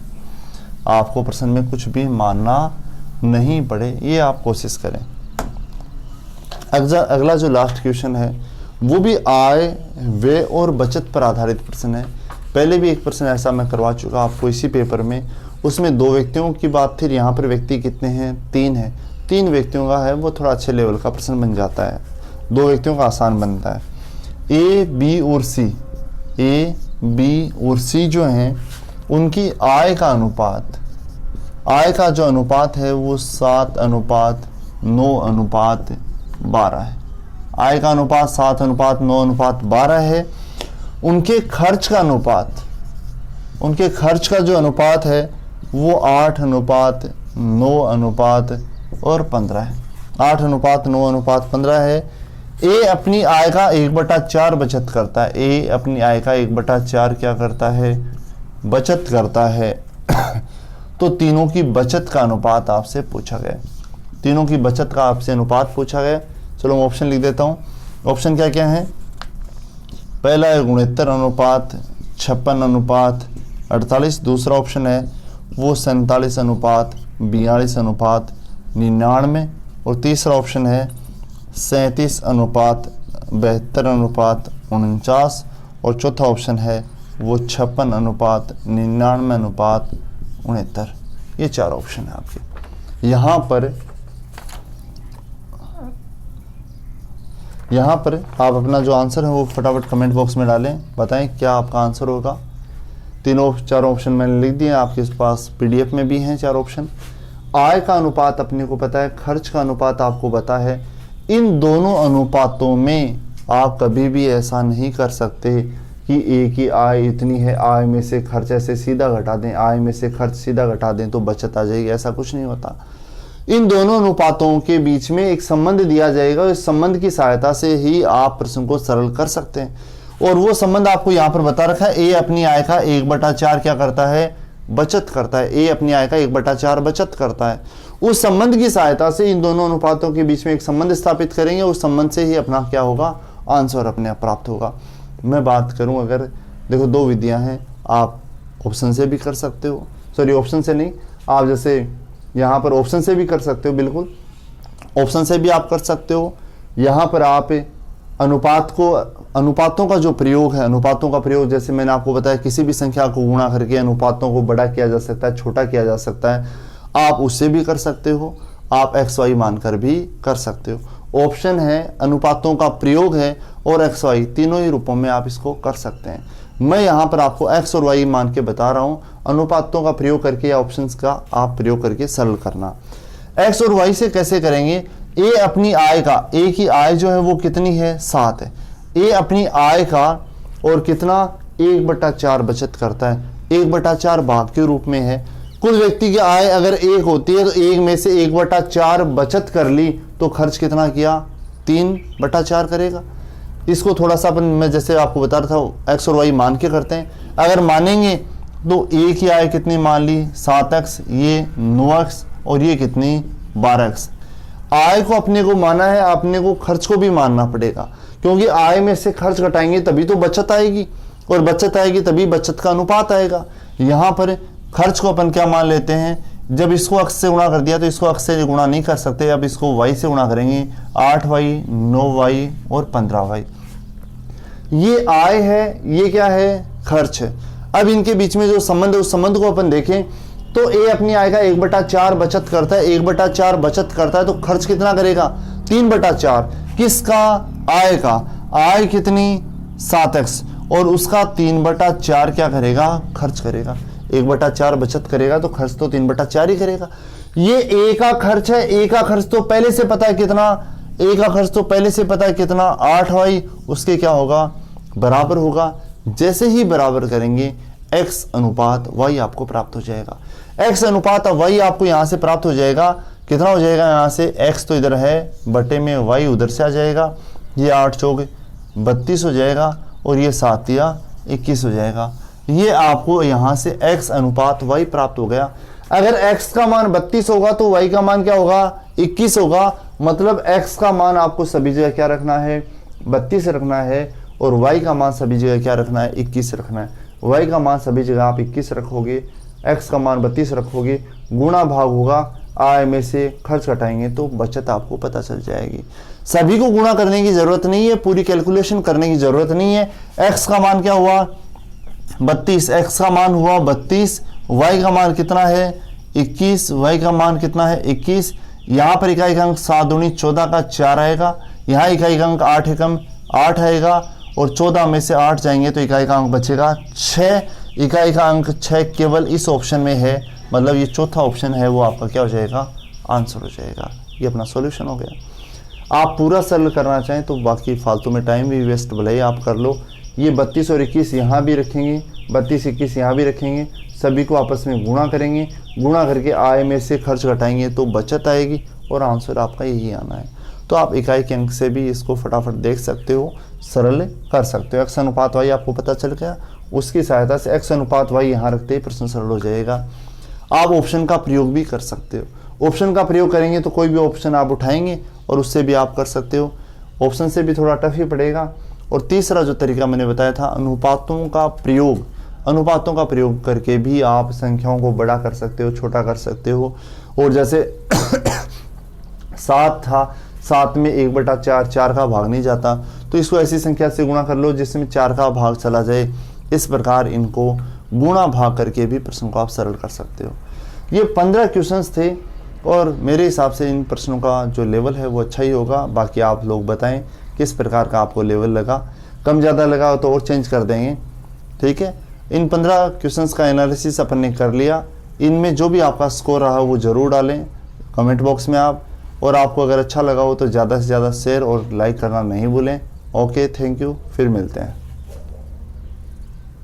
आपको प्रश्न में कुछ भी मानना नहीं पड़े, ये आप कोशिश करें। अगला जो लास्ट क्वेश्चन है वो भी आय, व्यय और बचत पर आधारित प्रश्न है। पहले भी एक प्रश्न ऐसा मैं करवा चुका आपको इसी पेपर में, उसमें 2 व्यक्तियों की बात थी। यहाँ पर व्यक्ति कितने हैं, 3 है। 3 व्यक्तियों का है वो थोड़ा अच्छे लेवल का प्रश्न बन जाता है, 2 व्यक्तियों का आसान बनता है। ए बी और सी जो हैं उनकी आय का अनुपात, आय का जो अनुपात है वो 7:9:12 है। आय का अनुपात 7:9:12 है। उनके खर्च का अनुपात, उनके खर्च का जो अनुपात है वो 8:9:15 है, 8:9:15 है। ए अपनी आय का 1/4 बचत करता है, ए अपनी आय का 1/4 क्या करता है, बचत करता है। तो तीनों की बचत का अनुपात आपसे पूछा गया, तीनों की बचत का आपसे अनुपात पूछा गया। चलो मैं ऑप्शन लिख देता हूँ। ऑप्शन क्या क्या है, पहला है 69:56:48। दूसरा ऑप्शन है वो 47:42:99। और तीसरा ऑप्शन है 37:72:49। और चौथा ऑप्शन है वो 56:99:69। ये 4 ऑप्शन है आपके। यहाँ पर यहाँ पर आप अपना जो आंसर है वो फटाफट कमेंट बॉक्स में डालें, बताएं क्या आपका आंसर होगा। तीनों चारों ऑप्शन मैंने लिख दिए, आपके पास PDF में भी हैं 4 ऑप्शन। आय का अनुपात अपने को पता है, खर्च का अनुपात आपको पता है। इन दोनों अनुपातों में आप कभी भी ऐसा नहीं कर सकते कि एक ही आय इतनी है, आय में से खर्च ऐसे सीधा घटा दें, आय में से खर्च सीधा घटा दें तो बचत आ जाएगी, ऐसा कुछ नहीं होता। इन दोनों अनुपातों के बीच में एक संबंध दिया जाएगा, इस संबंध की सहायता से ही आप प्रश्न को सरल कर सकते हैं। और वो संबंध आपको यहाँ पर बता रखा है, ए अपनी आय का 1/4 क्या करता है, बचत करता है। ए अपनी आय का 1/4 बचत करता है। उस संबंध की सहायता से इन दोनों अनुपातों के बीच में एक संबंध स्थापित करेंगे, उस संबंध से ही अपना क्या होगा, आंसर अपने आप प्राप्त होगा। मैं बात करूं, अगर देखो 2 विधियां हैं, आप ऑप्शन से भी कर सकते हो, सॉरी ऑप्शन से नहीं, आप जैसे यहाँ पर ऑप्शन से भी कर सकते हो, बिल्कुल ऑप्शन से भी आप कर सकते हो। यहाँ पर आप अनुपातों का जो प्रयोग है, अनुपातों का प्रयोग जैसे मैंने आपको बताया, किसी भी संख्या को गुणा करके अनुपातों को बड़ा किया जा सकता है, छोटा किया जा सकता है, आप उससे भी कर सकते हो, आप XY मानकर भी कर सकते हो। ऑप्शन है, अनुपातों का प्रयोग है, और XY तीनों ही रूपों में आप इसको कर सकते हैं। मैं यहाँ पर आपको X और Y मान के बता रहा हूँ, अनुपातों का प्रयोग करके या ऑप्शंस का आप प्रयोग करके सरल करना। X और Y से कैसे करेंगे, ए अपनी आय का, ए की आय जो है वो कितनी है, 7 है। ए अपनी आय का और कितना, 1/4 बचत करता है, 1/4 भाग के रूप में है। कुल व्यक्ति की आय अगर 1 होती है तो 1 में से 1/4 बचत कर ली तो खर्च कितना किया, 3/4 करेगा। इसको थोड़ा सा अपन, मैं जैसे आपको बता रहा था, X और Y मान के करते हैं। अगर मानेंगे तो ए की आय कितनी मान ली, 7x, ये 9x और ये कितनी, 12x। आय को अपने को माना है, अपने को खर्च को भी मानना पड़ेगा, क्योंकि आय में से खर्च घटाएंगे तभी तो बचत आएगी, और बचत आएगी तभी बचत का अनुपात आएगा। यहाँ पर खर्च को अपन क्या मान लेते हैं, जब इसको x से गुणा कर दिया तो इसको x से गुणा नहीं कर सकते, अब इसको y से गुणा करेंगे, 8y, 9y और 15y। ये आय है, ये क्या है, खर्च है। अब इनके बीच में जो संबंध है उस संबंध को अपन देखें तो ए अपनी आय का 1/4 बचत करता है, 1/4 बचत करता है तो खर्च कितना करेगा, 3/4। किसका, आय का, आय कितनी, 7x, और उसका 3/4 क्या करेगा, खर्च करेगा। 1/4 बचत करेगा तो खर्च तो 3/4 ही करेगा। ये ए का खर्च है, ए का खर्च तो पहले से पता है कितना, ए का खर्च तो पहले से पता है कितना, 8y, उसके क्या होगा, बराबर होगा। जैसे ही बराबर करेंगे x अनुपात y आपको प्राप्त हो जाएगा। x अनुपात y आपको यहाँ से प्राप्त हो जाएगा, कितना हो जाएगा, यहाँ से x तो इधर है, बटे में y उधर से आ जाएगा, ये 8 चौक 32 हो जाएगा, और ये 7 या 21 हो जाएगा। ये आपको यहाँ से x अनुपात y प्राप्त हो गया। अगर x का मान 32 होगा तो y का मान क्या होगा, 21 होगा। मतलब x का मान आपको सभी जगह क्या रखना है, 32 रखना है, और y का मान सभी जगह क्या रखना है, 21 रखना है। y का मान सभी जगह आप 21 रखोगे, x का मान 32 रखोगे, गुणा भाग होगा, आय में से खर्च घटाएंगे तो बचत आपको पता चल जाएगी। सभी को गुणा करने की जरूरत नहीं है, पूरी कैलकुलेशन करने की जरूरत नहीं है। x का मान क्या हुआ, 32, x का मान हुआ 32, y का मान कितना है, 21, y का मान कितना है, 21। यहाँ पर इकाई का अंक 7 दूनी 14 का 4 आएगा, यहाँ इकाई का अंक 8 एकम 8 आएगा, और 14 में से 8 जाएंगे तो इकाई का अंक बचेगा 6। इकाई का अंक 6 केवल इस ऑप्शन में है, मतलब ये चौथा ऑप्शन है वो आपका क्या हो जाएगा, आंसर हो जाएगा। ये अपना सॉल्यूशन हो गया। आप पूरा सरल करना चाहें तो बाकी फालतू में टाइम भी वेस्ट भले ही आप कर लो। ये 32 और 21 यहाँ भी रखेंगे, 32 21 यहाँ भी रखेंगे, सभी को आपस में गुणा करेंगे, गुणा करके आय में से खर्च घटाएंगे तो बचत आएगी, और आंसर आपका यही आना है। तो आप इकाई के अंक से भी इसको फटाफट देख सकते हो, सरल कर सकते हो। x अनुपात y आपको पता चल गया, उसकी सहायता से x अनुपात y यहाँ रखते ही प्रश्न सरल हो जाएगा। आप ऑप्शन का प्रयोग भी कर सकते हो। ऑप्शन का प्रयोग करेंगे तो कोई भी ऑप्शन आप उठाएंगे और उससे भी आप कर सकते हो। ऑप्शन से भी थोड़ा टफ ही पड़ेगा। और तीसरा जो तरीका मैंने बताया था, अनुपातों का प्रयोग, अनुपातों का प्रयोग करके भी आप संख्याओं को बड़ा कर सकते हो, छोटा कर सकते हो। और जैसे 7 था, 7 में 1/4 4 का भाग नहीं जाता, तो इसको ऐसी संख्या से गुणा कर लो जिसमें 4 का भाग चला जाए। इस प्रकार इनको गुणा भाग करके भी प्रश्न को आप सरल कर सकते हो। ये 15 क्वेश्चंस थे, और मेरे हिसाब से इन प्रश्नों का जो लेवल है वो अच्छा ही होगा। बाकी आप लोग बताएं किस प्रकार का आपको लेवल लगा। कम ज़्यादा लगा तो और चेंज कर देंगे, ठीक है। इन 15 क्वेश्चंस का एनालिसिस अपन ने कर लिया। इनमें जो भी आपका स्कोर रहा वो ज़रूर डालें कमेंट बॉक्स में आप, और आपको अगर अच्छा लगा हो तो ज़्यादा से ज़्यादा शेयर और लाइक करना नहीं भूलें। ओके, थैंक यू, फिर मिलते हैं।